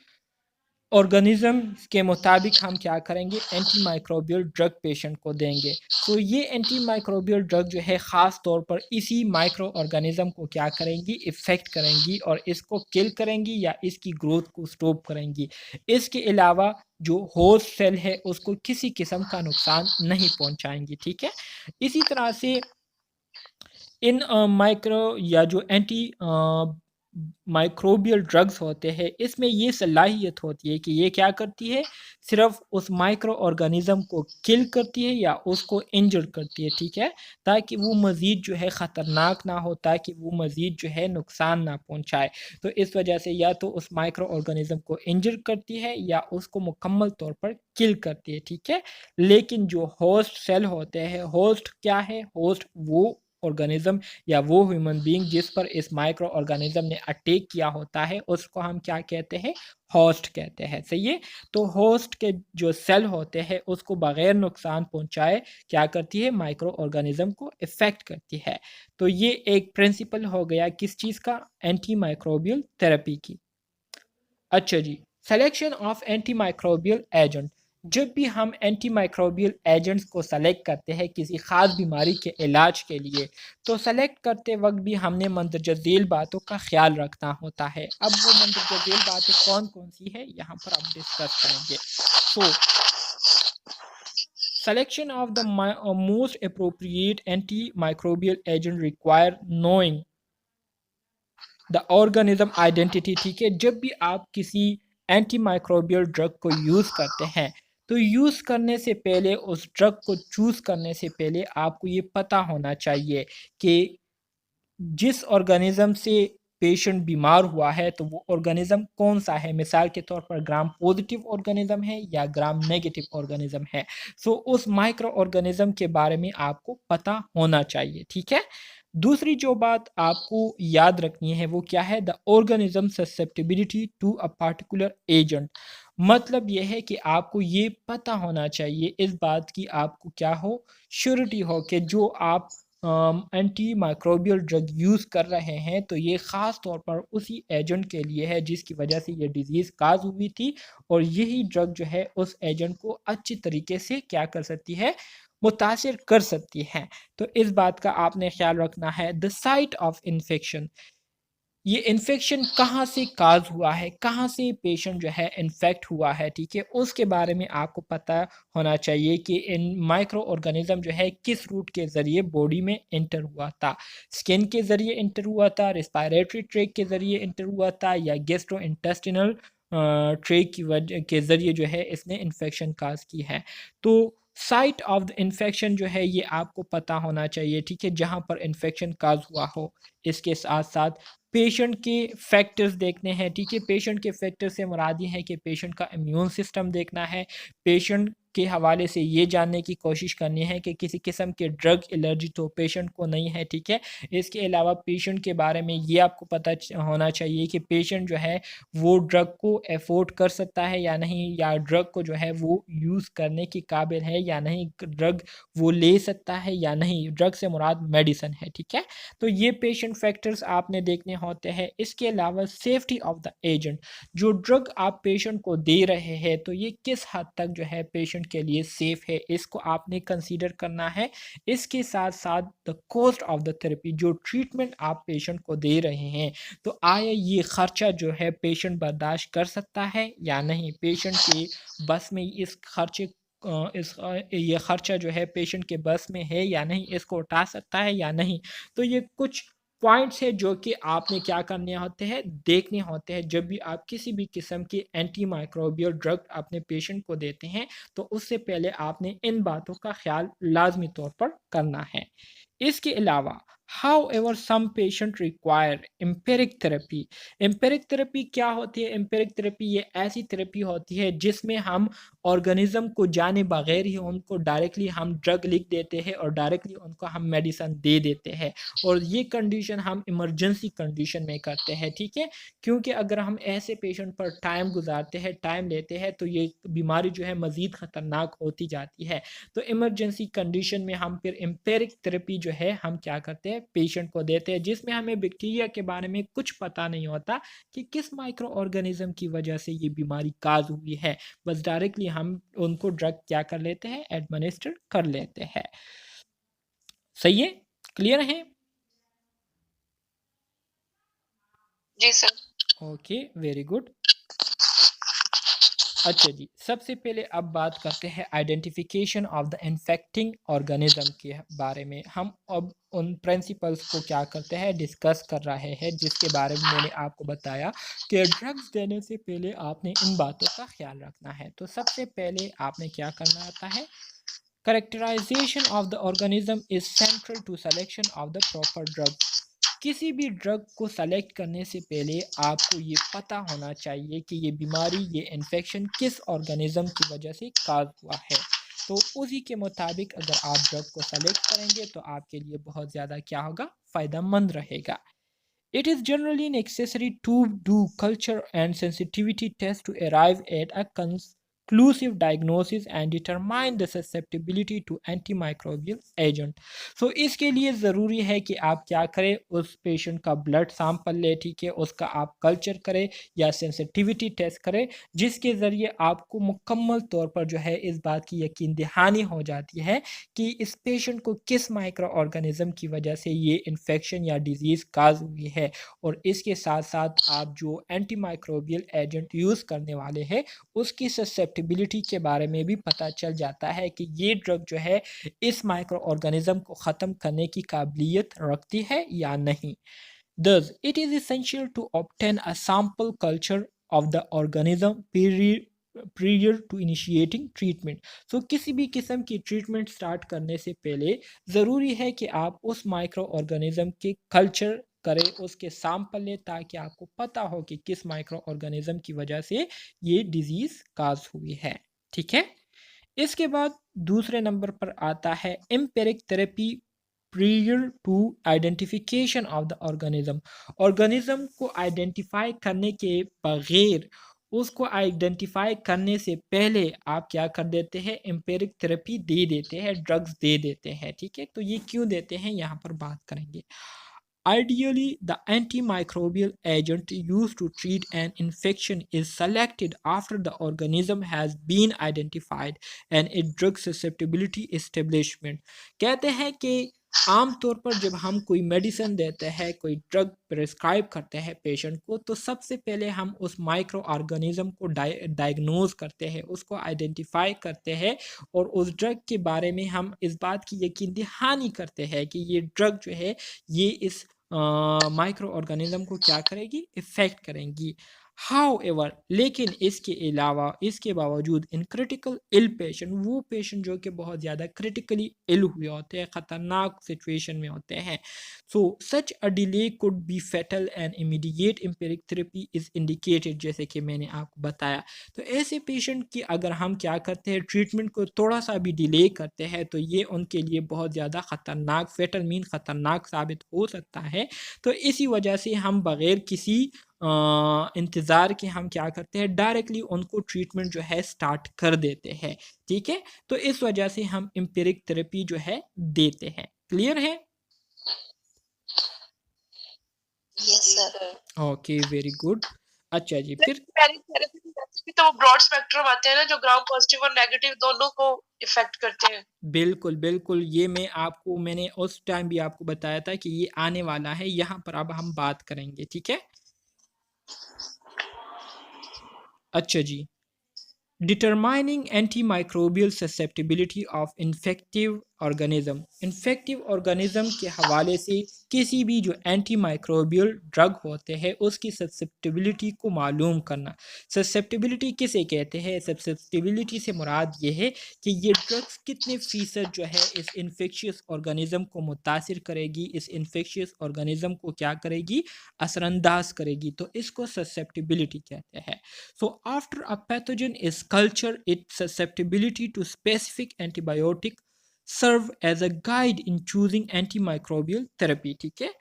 [SPEAKER 1] ऑर्गेनिज़म के मुताबिक हम क्या करेंगे, एंटी माइक्रोबियल ड्रग पेशेंट को देंगे। तो ये एंटी माइक्रोबियल ड्रग जो है ख़ास तौर पर इसी माइक्रो ऑर्गेनिज़म को क्या करेंगी, इफ़ेक्ट करेंगी और इसको किल करेंगी या इसकी ग्रोथ को स्टॉप करेंगी। इसके अलावा जो होस्ट सेल है उसको किसी किस्म का नुकसान नहीं पहुंचाएंगी, ठीक है। इसी तरह से इन माइक्रो या जो एंटी माइक्रोबियल ड्रग्स होते हैं इसमें ये सलाहियत होती है कि ये क्या करती है, सिर्फ उस माइक्रो ऑर्गेनिज़म को किल करती है या उसको इंजर करती है, ठीक है, ताकि वो मज़ीद जो है ख़तरनाक ना हो, ताकि वो मज़ीद जो है नुकसान ना पहुंचाए। तो इस वजह से या तो उस माइक्रो ऑर्गेनिज़म को इंजर करती है या उसको मुकम्मल तौर पर किल करती है, ठीक है। लेकिन जो होस्ट सेल होते हैं, होस्ट क्या है, होस्ट वो ऑर्गेनिज़म या वो ह्यूमन बीइंग जिस पर इस माइक्रो ऑर्गेनिज़म ने अटैक किया होता है उसको हम क्या कहते हैं, होस्ट कहते हैं, सही है। तो होस्ट के जो सेल होते हैं उसको बग़ैर नुकसान पहुंचाए क्या करती है, माइक्रो ऑर्गेनिज़म को इफ़ेक्ट करती है। तो ये एक प्रिंसिपल हो गया किस चीज़ का, एंटी माइक्रोबियल थेरेपी की। अच्छा जी, selection of anti microbial agent. जब भी हम एंटी माइक्रोबियल एजेंट्स को सेलेक्ट करते हैं किसी ख़ास बीमारी के इलाज के लिए, तो सेलेक्ट करते वक्त भी हमने मंदरजा झेल बातों का ख्याल रखना होता है। अब वो मंदरजा झेल बातें कौन कौन सी है यहाँ पर आप डिस्कस करेंगे। Selection of the most appropriate antimicrobial agent require knowing the organism identity. ठीक है, जब भी आप किसी एंटीमाइक्रोबियल ड्रग को यूज़ करते हैं तो यूज़ करने से पहले, उस ड्रग को चूज़ करने से पहले आपको ये पता होना चाहिए कि जिस ऑर्गेनिज्म से पेशेंट बीमार हुआ है तो वो ऑर्गेनिज्म कौन सा है। मिसाल के तौर पर ग्राम पॉजिटिव ऑर्गेनिज्म है या ग्राम नेगेटिव ऑर्गेनिज्म है। सो उस माइक्रो ऑर्गेनिज्म के बारे में आपको पता होना चाहिए। ठीक है, दूसरी जो बात आपको याद रखनी है वो क्या है, the organism susceptibility to a particular agent. मतलब यह है कि आपको ये पता होना चाहिए, इस बात की आपको क्या हो, श्योरिटी हो कि जो आप एंटी माइक्रोबियल ड्रग यूज़ कर रहे हैं तो ये ख़ास तौर पर उसी एजेंट के लिए है जिसकी वजह से ये डिज़ीज़ काज हुई थी, और यही ड्रग जो है उस एजेंट को अच्छी तरीके से क्या कर सकती है, मुतासिर कर सकती है। तो इस बात का आपने ख्याल रखना है। द साइट ऑफ इन्फेक्शन, ये इन्फेक्शन कहाँ से काज हुआ है, कहाँ से पेशेंट जो है इन्फेक्ट हुआ है, ठीक है, उसके बारे में आपको पता होना चाहिए कि इन माइक्रो ऑर्गेनिज्म जो है किस रूट के ज़रिए बॉडी में इंटर हुआ था। स्किन के ज़रिए इंटर हुआ था, रिस्पायरेटरी ट्रैक के ज़रिए इंटर हुआ था, या गैस्ट्रो इंटेस्टिनल ट्रैक की वजह के ज़रिए जो है इसने इन्फेक्शन काज की है। तो साइट ऑफ द इन्फेक्शन जो है ये आपको पता होना चाहिए, ठीक है, जहाँ पर इन्फेक्शन काज हुआ हो। इसके साथ साथ पेशेंट के फैक्टर्स देखने हैं, ठीक है, पेशेंट के फैक्टर से मुराद ये है कि पेशेंट का इम्यून सिस्टम देखना है। पेशेंट के हवाले से ये जानने की कोशिश करनी है कि किसी किस्म के ड्रग एलर्जी तो पेशेंट को नहीं है, ठीक है। इसके अलावा पेशेंट के बारे में ये आपको पता होना चाहिए कि पेशेंट जो है वो ड्रग को अफोर्ड कर सकता है या नहीं, या ड्रग को जो है वो यूज़ करने के काबिल है या नहीं, ड्रग वो ले सकता है या नहीं। ड्रग से मुराद मेडिसिन है, ठीक है। तो ये पेशेंट फैक्टर्स आपने देखने होते हैं। इसके अलावा सेफ्टी ऑफ द एजेंट, जो ड्रग आप पेशेंट को दे रहे हैं तो ये किस हद तक जो है पेशेंट के लिए सेफ है, इसको आपने कंसीडर करना है। इसके साथ साथ the cost of the therapy, जो ट्रीटमेंट आप पेशेंट को दे रहे हैं तो आया ये खर्चा जो है पेशेंट बर्दाश्त कर सकता है या नहीं, पेशेंट के बस में इस खर्चे ये खर्चा जो है पेशेंट के बस में है या नहीं, इसको उठा सकता है या नहीं। तो ये कुछ पॉइंट्स है जो कि आपने क्या करने होते हैं, देखने होते हैं जब भी आप किसी भी किस्म की एंटी माइक्रोबियल ड्रग अपने पेशेंट को देते हैं। तो उससे पहले आपने इन बातों का ख्याल लाजमी तौर पर करना है। इसके अलावा However, some patient require empiric therapy। Empiric therapy क्या होती है? एम्पेरिक थेरेपी ये ऐसी थेरेपी होती है जिसमें हम ऑर्गेनिज्म को जाने बगैर ही उनको डायरेक्टली हम ड्रग लिख देते हैं और डायरेक्टली उनको हम मेडिसिन दे देते हैं, और ये कंडीशन हम इमरजेंसी कंडीशन में करते हैं, ठीक है। क्योंकि अगर हम ऐसे पेशेंट पर टाइम गुजारते हैं, टाइम लेते हैं, तो ये बीमारी जो है मज़ीद ख़तरनाक होती जाती है। तो इमरजेंसी कंडीशन में हम फिर एम्पेरिक थेरेपी जो है हम क्या करते हैं, पेशेंट को देते हैं, जिसमें हमें बैक्टीरिया के बारे में कुछ पता नहीं होता कि किस माइक्रो ऑर्गेनिज्म की वजह से ये बीमारी काज हुई है। बस डायरेक्टली हम उनको ड्रग क्या कर लेते हैं, एडमिनिस्टर कर लेते हैं। सही है, क्लियर है?
[SPEAKER 2] जी सर।
[SPEAKER 1] Okay, very good. अच्छा जी, सबसे पहले अब बात करते हैं identification of the infecting organism के बारे में। हम अब उन प्रिंसिपल्स को क्या करते हैं, डिस्कस कर रहे हैं, जिसके बारे में मैंने आपको बताया कि ड्रग्स देने से पहले आपने इन बातों का ख्याल रखना है। तो सबसे पहले आपने क्या करना आता है, characterisation of the organism is central to selection of the proper drug. किसी भी ड्रग को सेलेक्ट करने से पहले आपको ये पता होना चाहिए कि ये बीमारी, ये इन्फेक्शन किस ऑर्गेनिज्म की वजह से काज हुआ है। तो उसी के मुताबिक अगर आप ड्रग को सेलेक्ट करेंगे तो आपके लिए बहुत ज़्यादा क्या होगा, फ़ायदा मंद रहेगा। It is generally necessary to do culture and sensitivity tests to arrive at a conclusive diagnosis and determine the susceptibility to antimicrobial agent। So इसके लिए ज़रूरी है कि आप क्या करें, उस पेशेंट का ब्लड सैंपल ले, ठीक है, उसका आप कल्चर करें या सेंसिटिविटी टेस्ट करें, जिसके ज़रिए आपको मुकम्मल तौर पर जो है इस बात की यकीन दहानी हो जाती है कि इस पेशेंट को किस माइक्रो ऑर्गेनिज्म की वजह से ये इन्फेक्शन या डिजीज़ काज हुई है। और इसके साथ साथ आप जो एंटी माइक्रोबियल एजेंट यूज़ करने वाले हैं उसकी ससेप्टिबिलिटी के बारे में भी पता चल जाता है कि ये ड्रग जो है इस माइक्रो ऑर्गेनिज्म को ख़त्म करने की काबिलियत रखती है या नहीं। Thus, it is essential to obtain a sample culture of the organism prior to initiating treatment. So, किसी भी किस्म की ट्रीटमेंट स्टार्ट करने से पहले ज़रूरी है कि आप उस माइक्रो ऑर्गेनिज्म के कल्चर करें, उसके सैंपल लें, ताकि आपको पता हो कि किस माइक्रो ऑर्गेनिज्म की वजह से ये डिजीज़ काज हुई है। ठीक है, इसके बाद दूसरे नंबर पर आता है empiric therapy prior to identification of the organism। Organism को आइडेंटिफाई करने के बगैर, उसको आइडेंटिफाई करने से पहले आप क्या कर देते हैं, एम्पिरिक थेरेपी दे देते हैं, ड्रग्स दे देते हैं। ठीक है, तो ये क्यों देते हैं यहाँ पर बात करेंगे। Ideally, the antimicrobial agent used to treat an infection is selected after the organism has been identified and a drug susceptibility establishment। कहते हैं कि आमतौर पर जब हम कोई मेडिसिन देते हैं, कोई ड्रग प्रिस्क्राइब करते हैं पेशेंट को, तो सबसे पहले हम उस माइक्रो ऑर्गेनिज्म को डायग्नोज करते हैं, उसको आइडेंटिफाई करते हैं और उस ड्रग के बारे में हम इस बात की यकीन दहानी करते हैं कि ये ड्रग जो है ये इस माइक्रो ऑर्गेनिज्म को क्या करेगी, इफ़ेक्ट करेंगी। हाउएवर, लेकिन इसके अलावा, इसके बावजूद इन क्रिटिकल इल पेशेंट, वो पेशेंट जो कि बहुत ज़्यादा क्रिटिकली इल हुए होते हैं, ख़तरनाक सिचुएशन में होते हैं, so such a delay could be fatal and immediate empiric therapy is indicated, जैसे कि मैंने आपको बताया। तो ऐसे पेशेंट की अगर हम क्या करते हैं, ट्रीटमेंट को थोड़ा सा भी डिले करते हैं, तो ये उनके लिए बहुत ज़्यादा ख़तरनाक, फेटल मीन ख़तरनाक साबित हो सकता है। तो इसी वजह से हम बग़ैर किसी इंतज़ार के हम क्या करते हैं, डायरेक्टली उनको ट्रीटमेंट जो है स्टार्ट कर देते हैं। ठीक है, तो इस वजह से हम एम्पिरिक थेरेपी जो है देते हैं। क्लियर है?
[SPEAKER 3] Yes sir.
[SPEAKER 1] Okay, very good. अच्छा जी, फिर
[SPEAKER 2] थेरेपी भी तो ब्रॉड स्पेक्ट्रम आते हैं ना, जो ग्राम पॉजिटिव और नेगेटिव दोनों को इफेक्ट करते हैं।
[SPEAKER 1] बिल्कुल बिल्कुल, ये मैंने उस टाइम भी आपको बताया था कि ये आने वाला है, यहाँ पर अब हम बात करेंगे। ठीक है, अच्छा जी, determining antimicrobial susceptibility of infective organism. Infective organism के हवाले से किसी भी जो एंटीमाइक्रोबियल ड्रग होते हैं उसकी ससेप्टिबिलिटी को मालूम करना। ससेप्टिबिलिटी किसे कहते हैं? ससेप्टिबिलिटी से मुराद ये है कि ये ड्रग्स कितने फ़ीसद जो है इस इन्फेक्शियस ऑर्गेनिज्म को मुतासिर करेगी, इस इन्फेक्शियस ऑर्गेनिज्म को क्या करेगी, असरअंदाज करेगी, तो इसको ससेप्टिबिलिटी कहते हैं। So after a pathogen is cultured, its susceptibility to specific antibiotic serve as a guide in choosing antimicrobial therapy। ठीक है,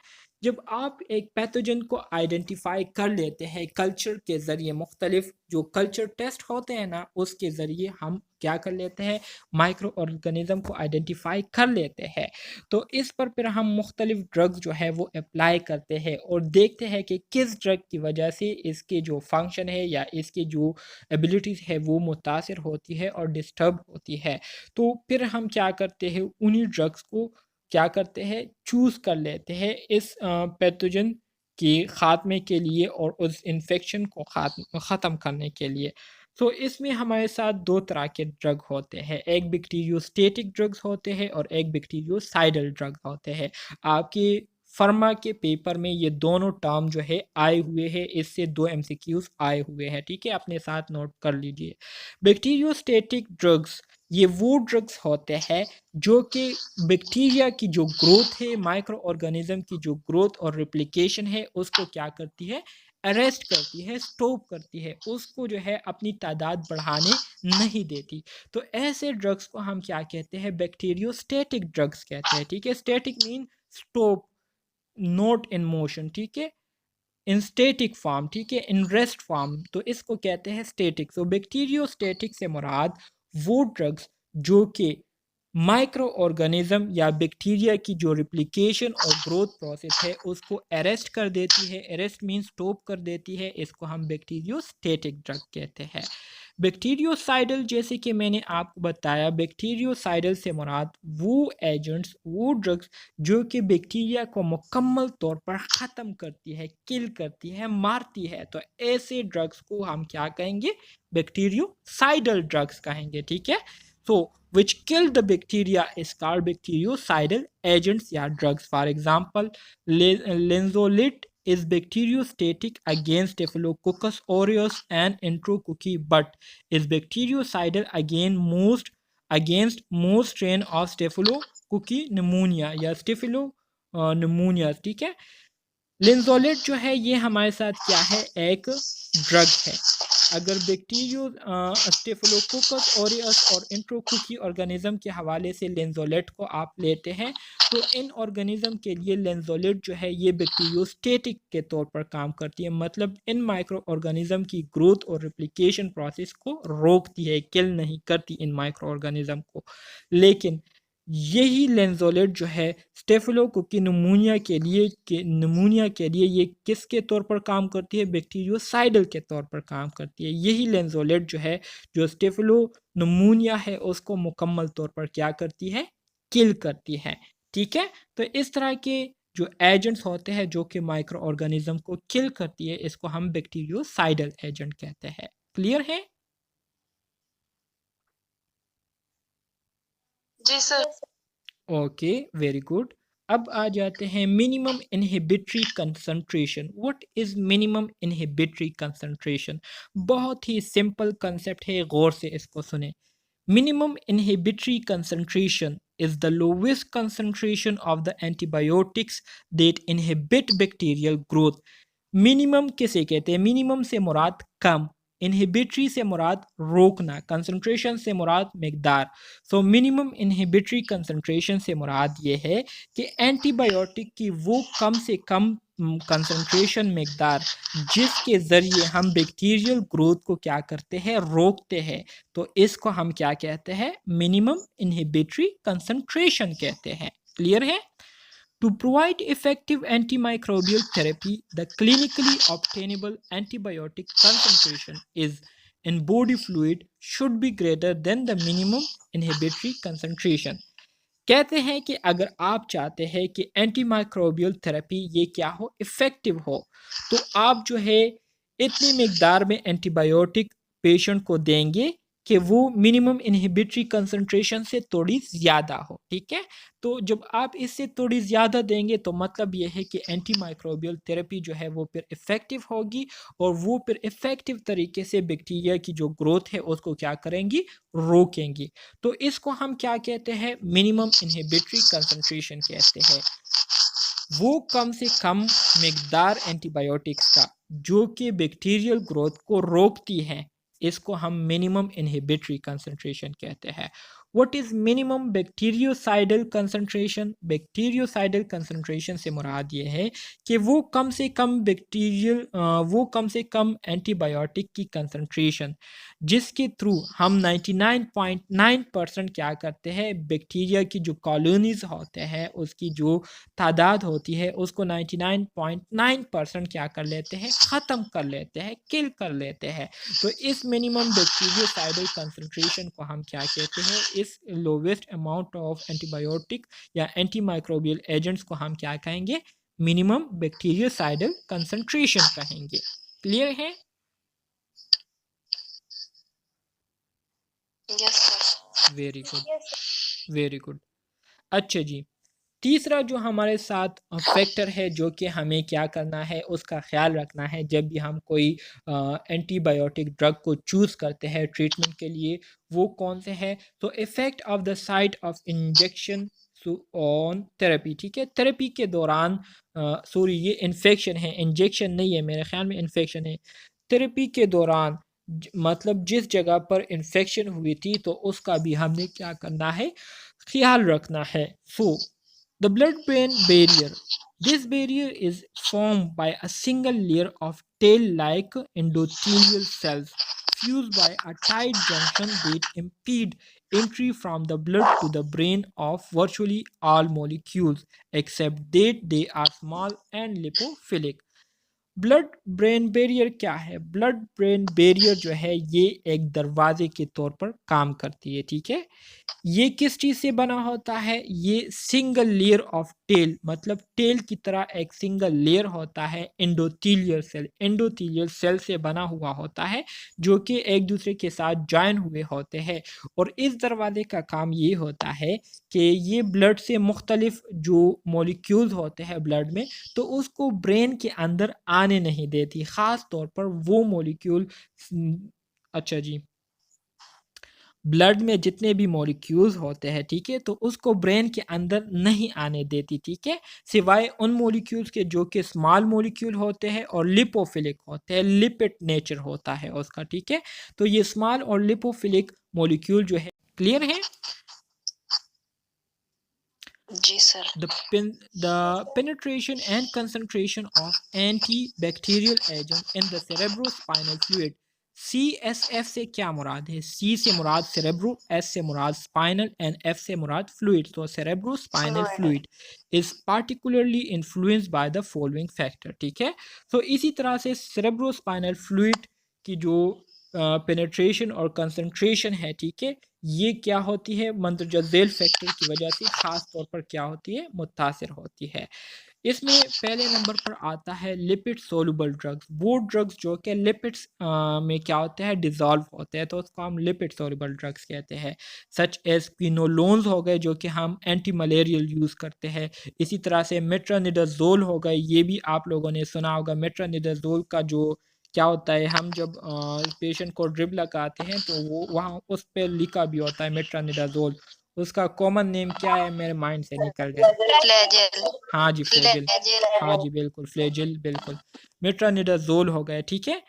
[SPEAKER 1] जब आप एक पैथोजन को आइडेंटिफाई कर लेते हैं कल्चर के ज़रिए, मुख्तलिफ जो कल्चर टेस्ट होते हैं ना, उसके ज़रिए हम क्या कर लेते हैं, माइक्रो ऑर्गेनिज्म को आइडेंटिफाई कर लेते हैं। तो इस पर फिर हम मुख्तलिफ ड्रग्स जो है वो अप्लाई करते हैं और देखते हैं कि किस ड्रग की वजह से इसके जो फंक्शन है या इसकी जो एबिलिटीज़ है वो मुतासिर होती है और डिस्टर्ब होती है। तो फिर हम क्या करते हैं, उन्हीं ड्रग्स को क्या करते हैं, चूज़ कर लेते हैं इस पैथोजन के ख़ात्मे के लिए और उस इन्फेक्शन को ख़त्म करने के लिए। तो इसमें हमारे साथ दो तरह के ड्रग होते हैं, एक बैक्टीरियोस्टेटिक ड्रग्स होते हैं और एक बैक्टीरियोसाइडल ड्रग होते हैं। आपके फर्मा के पेपर में ये दोनों टर्म जो है आए हुए हैं, इससे 2 MCQs आए हुए हैं। ठीक है, अपने साथ नोट कर लीजिए। बैक्टीरियोस्टेटिक ड्रग्स ये वो ड्रग्स होते हैं जो कि बैक्टीरिया की जो ग्रोथ है, माइक्रो ऑर्गेनिज्म की जो ग्रोथ और रेप्लिकेशन है, उसको क्या करती है, अरेस्ट करती है, स्टॉप करती है, उसको जो है अपनी तादाद बढ़ाने नहीं देती। तो ऐसे ड्रग्स को हम क्या कहते हैं, बैक्टीरियोस्टेटिक ड्रग्स कहते हैं। ठीक है, static mean stop, not in motion. ठीक है, इन स्टेटिक फॉर्म, ठीक है, इन रेस्ट फॉर्म, तो इसको कहते हैं स्टेटिक। तो बैक्टीरियोस्टेटिक से मुराद वो ड्रग्स जो कि माइक्रो ऑर्गेनिज्म या बैक्टीरिया की जो रिप्लिकेशन और ग्रोथ प्रोसेस है उसको अरेस्ट कर देती है। अरेस्ट मीन स्टॉप कर देती है, इसको हम बैक्टीरियोस्टेटिक ड्रग कहते हैं। बैक्टीरियोसाइडल जैसे कि मैंने आपको बताया, बैक्टीरियोसाइडल से मुराद वो एजेंट्स, वो ड्रग्स जो कि बैक्टीरिया को मुकम्मल तौर पर ख़त्म करती है, किल करती है, मारती है, तो ऐसे ड्रग्स को हम क्या कहेंगे? बैक्टीरियोसाइडल ड्रग्स कहेंगे, ठीक है। सो which kill the bacteria is called bactericidal agents या drugs. For example, linezolid is bacteriostatic against Staphylococcus aureus and enterococcus, but is bactericidal against most strain of Staphylococcus pneumonia या Staphylo pneumonia, ठीक है। लिंजोलेट जो है ये हमारे साथ क्या है? एक ड्रग है। अगर बैक्टीरियो स्टेफिलोकोकस ऑरियस और इंट्रोकोकी ऑर्गेनिज्म के हवाले से लेंजोलेट को आप लेते हैं तो इन ऑर्गेनिज्म के लिए लेंजोलेट जो है ये बैक्टीरियोस्टेटिक के तौर पर काम करती है, मतलब इन माइक्रो ऑर्गेनिज्म की ग्रोथ और रिप्लिकेशन प्रोसेस को रोकती है, किल नहीं करती इन माइक्रो ऑर्गेनिज्म को। लेकिन यही लेंजोलेट जो है स्टेफिलोकोकी निमोनिया के लिए ये किसके तौर पर काम करती है? बैक्टीरियोसाइडल के तौर पर काम करती है। यही लेंजोलेट जो है, जो स्टेफिलो निमोनिया है उसको मुकम्मल तौर पर क्या करती है? किल करती है, ठीक है। तो इस तरह के जो एजेंट्स होते हैं जो कि माइक्रो ऑर्गेनिज्म को किल करती है, इसको हम बैक्टीरियोसाइडल एजेंट कहते हैं। क्लियर है?
[SPEAKER 2] जी सर।
[SPEAKER 1] Okay, very good. अब आ जाते हैं minimum inhibitory concentration. What is minimum inhibitory concentration? बहुत ही सिंपल कंसेप्ट है, गौर से इसको सुने। Minimum inhibitory concentration is the lowest concentration of the antibiotics that inhibit bacterial growth. Minimum किसे कहते हैं? मिनिमम से मुराद कम, इनहिबिटरी से मुराद रोकना, कंसंट्रेशन से मुराद मिकदार। सो मिनिमम इनहिबिटरी कंसंट्रेशन से मुराद ये है कि एंटीबायोटिक की वो कम से कम कंसंट्रेशन मिकदार जिसके ज़रिए हम बैक्टीरियल ग्रोथ को क्या करते हैं? रोकते हैं। तो इसको हम क्या कहते हैं? मिनिमम इनहिबिटरी कंसंट्रेशन कहते हैं। क्लियर है? To provide effective antimicrobial therapy, the clinically obtainable antibiotic concentration is in body fluid should be greater than the minimum inhibitory concentration. कहते हैं कि अगर आप चाहते हैं कि एंटीमाइक्रोबियल थेरेपी ये क्या हो? इफ़ेक्टिव हो, तो आप जो है इतनी मिकदार में एंटीबायोटिक पेशेंट को देंगे कि वो मिनिमम इनहिबिटरी कंसंट्रेशन से थोड़ी ज़्यादा हो, ठीक है। तो जब आप इससे थोड़ी ज़्यादा देंगे तो मतलब ये है कि एंटीमाइक्रोबियल थेरेपी जो है वो फिर इफ़ेक्टिव होगी और वो फिर इफ़ेक्टिव तरीके से बैक्टीरिया की जो ग्रोथ है उसको क्या करेंगी? रोकेंगी। तो इसको हम क्या कहते हैं? मिनिमम इनहिबिटरी कंसंट्रेशन कहते हैं। वो कम से कम मिकदार एंटीबायोटिक्स का जो कि बैक्टीरियल ग्रोथ को रोकती है, इसको हम मिनिमम इनहिबिटरी कंसंट्रेशन कहते हैं। What is minimum bacteriocidal concentration? Bacteriocidal concentration से मुराद ये है कि वो कम से कम एंटीबायोटिक की कंसंट्रेशन जिसके थ्रू हम 99.9% क्या करते हैं? बैक्टीरिया की जो कॉलोनीज होते हैं उसकी जो तादाद होती है उसको 99.9% क्या कर लेते हैं? ख़त्म कर लेते हैं, किल कर लेते हैं। तो इस मिनिमम बैक्टीरियोसाइडल कंसंट्रेशन को हम क्या कहते हैं? इस लोवेस्ट अमाउंट ऑफ एंटीबायोटिक या एंटीमाइक्रोबियल एजेंट्स को हम क्या कहेंगे? मिनिमम बैक्टीरियोसाइडल कंसंट्रेशन कहेंगे। क्लियर है?
[SPEAKER 3] Yes sir.
[SPEAKER 1] Very good, very good. अच्छा जी, तीसरा जो हमारे साथ फैक्टर है जो कि हमें क्या करना है, उसका ख्याल रखना है जब भी हम कोई एंटीबायोटिक ड्रग को चूज़ करते हैं ट्रीटमेंट के लिए, वो कौन से हैं? तो effect of the site of injection on therapy, ठीक है। थेरेपी के दौरान सॉरी ये इन्फेक्शन है, इंजेक्शन नहीं है, मेरे ख्याल में इन्फेक्शन है। थेरेपी के दौरान मतलब जिस जगह पर इन्फेक्शन हुई थी तो उसका भी हमने क्या करना है? ख्याल रखना है। सो the blood-brain barrier. This barrier is formed by a single layer of tail-like endothelial cells fused by a tight junction that impede entry from the blood to the brain of virtually all molecules except that they are small and lipophilic. Blood brain barrier क्या है? Blood brain barrier जो है ये एक दरवाजे के तौर पर काम करती है, ठीक है? ये किस चीज़ से बना होता है? ये सिंगल लेयर ऑफ टेल, मतलब टेल की तरह एक सिंगल लेयर होता है एंडोथीलियल सेल से बना हुआ होता है, जो कि एक दूसरे के साथ जॉइन हुए होते हैं। और इस दरवाजे का काम ये होता है कि ये ब्लड से मुख्तलिफ जो मॉलिक्यूल्स होते हैं ब्लड में, तो उसको ब्रेन के अंदर आने नहीं देती, ख़ास तौर पर वो मॉलिक्यूल। अच्छा जी, ब्लड में जितने भी मॉलिक्यूल्स होते हैं, ठीक है, तो उसको ब्रेन के अंदर नहीं आने देती, ठीक है, सिवाय उन मॉलिक्यूल्स के जो कि स्मॉल मॉलिक्यूल होते हैं और लिपोफिलिक होते हैं, लिपिड नेचर होता है उसका, ठीक है। तो ये स्मॉल और लिपोफिलिक मॉलिक्यूल जो है, क्लियर है?
[SPEAKER 3] जी sir.
[SPEAKER 1] The penetration and concentration of antibacterial agent in the cerebrospinal fluid, CSF से क्या मुराद है? C से मुराद cerebro, S से मुराद spinal and F से मुराद fluid। तो cerebrospinal fluid is particularly influenced by the following factor, ठीक है। तो इसी तरह से cerebrospinal fluid की जो पेनेट्रेशन और कंसंट्रेशन है, ठीक है, ये क्या होती है? मंदरजा झेल फैक्टर की वजह से ख़ास तौर पर क्या होती है? मुतासिर होती है। इसमें पहले नंबर पर आता है लिपिड सोलुबल ड्रग्स, वो ड्रग्स जो कि लिपिड्स में क्या होते हैं? डिज़ोल्व होते हैं, तो उसको हम लिपिड सोलुबल ड्रग्स कहते हैं। सच एज़ क्विनोलोन्स हो गए, जो कि हम एंटी मलेरियल यूज़ करते हैं। इसी तरह से मेट्रोनिडाज़ोल हो गए, ये भी आप लोगों ने सुना होगा। मेट्रोनिडाज़ोल का जो क्या होता है, हम जब पेशेंट को ड्रिप लगाते हैं तो वो वहाँ उस पे लिखा भी होता है मेट्रोनिडाज़ोल। उसका कॉमन नेम क्या है? मेरे माइंड से निकल गया।
[SPEAKER 3] फ्लैजेल।
[SPEAKER 1] हाँ जी, फ्लैजेल।
[SPEAKER 3] फ्लैजेल।
[SPEAKER 1] हाँ जी, बिल्कुल फ्लैजेल, बिल्कुल। मेट्रोनिडाज़ोल हो गया, ठीक है।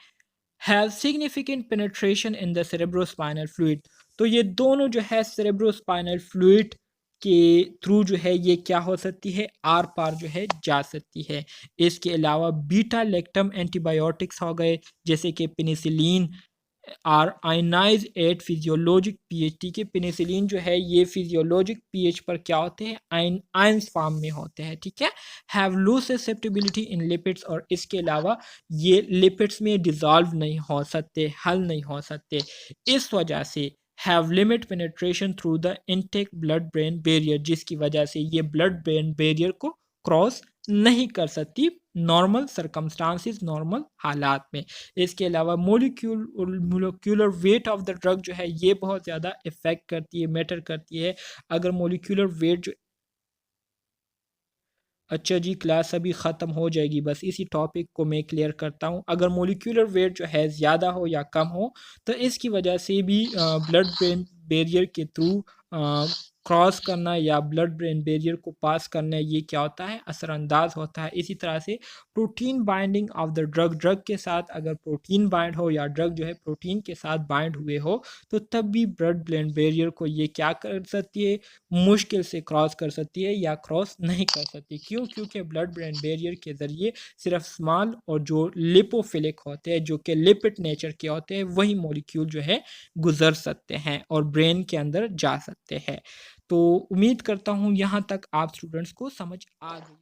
[SPEAKER 1] Have significant penetration in the cerebrospinal fluid, तो ये दोनों जो है cerebrospinal fluid के थ्रू जो है ये क्या हो सकती है? आर पार जो है जा सकती है। इसके अलावा बीटा लैक्टम एंटीबायोटिक्स हो गए, जैसे कि penicillin are ionize at physiologic pH, ठीक है। पेनिसिलिन जो है ये फिजियोलॉजिक पीएच पर क्या होते हैं? आयंस फॉर्म में होते हैं, ठीक है। Have low susceptibility in lipids, और इसके अलावा ये लिपिड्स में डिज़ोल्व नहीं हो सकते, हल नहीं हो सकते। इस वजह से have limit penetration through the intake blood brain barrier, जिसकी वजह से ये ब्लड ब्रेन बैरियर को क्रॉस नहीं कर सकती नॉर्मल सरकमस्टांसिस, नॉर्मल हालात में। इसके अलावा molecular weight of the drug जो है ये बहुत ज़्यादा इफ़ेक्ट करती है, मैटर करती है। अगर मोलिक्यूलर वेट जो, अच्छा जी, क्लास अभी ख़त्म हो जाएगी, बस इसी टॉपिक को मैं क्लियर करता हूँ। अगर मोलिक्यूलर वेट जो है ज़्यादा हो या कम हो, तो इसकी वजह से भी ब्लड ब्रेन बैरियर के थ्रू क्रॉस करना या ब्लड ब्रेन बैरियर को पास करना, ये क्या होता है? असरअंदाज होता है। इसी तरह से protein binding of the drug, drug के साथ अगर प्रोटीन बाइंड हो या ड्रग जो है प्रोटीन के साथ बाइंड हुए हो, तो तब भी ब्लड ब्रेन बैरियर को ये क्या कर सकती है? मुश्किल से क्रॉस कर सकती है या क्रॉस नहीं कर सकती। क्यों? क्योंकि ब्लड ब्रेन बैरियर के ज़रिए सिर्फ स्मॉल और जो लिपोफिलिक होते हैं, जो कि लिपिड नेचर के होते हैं, वही मॉलिक्यूल जो है गुजर सकते हैं और ब्रेन के अंदर जा सकते हैं। तो उम्मीद करता हूँ यहाँ तक आप स्टूडेंट्स को समझ आ गई।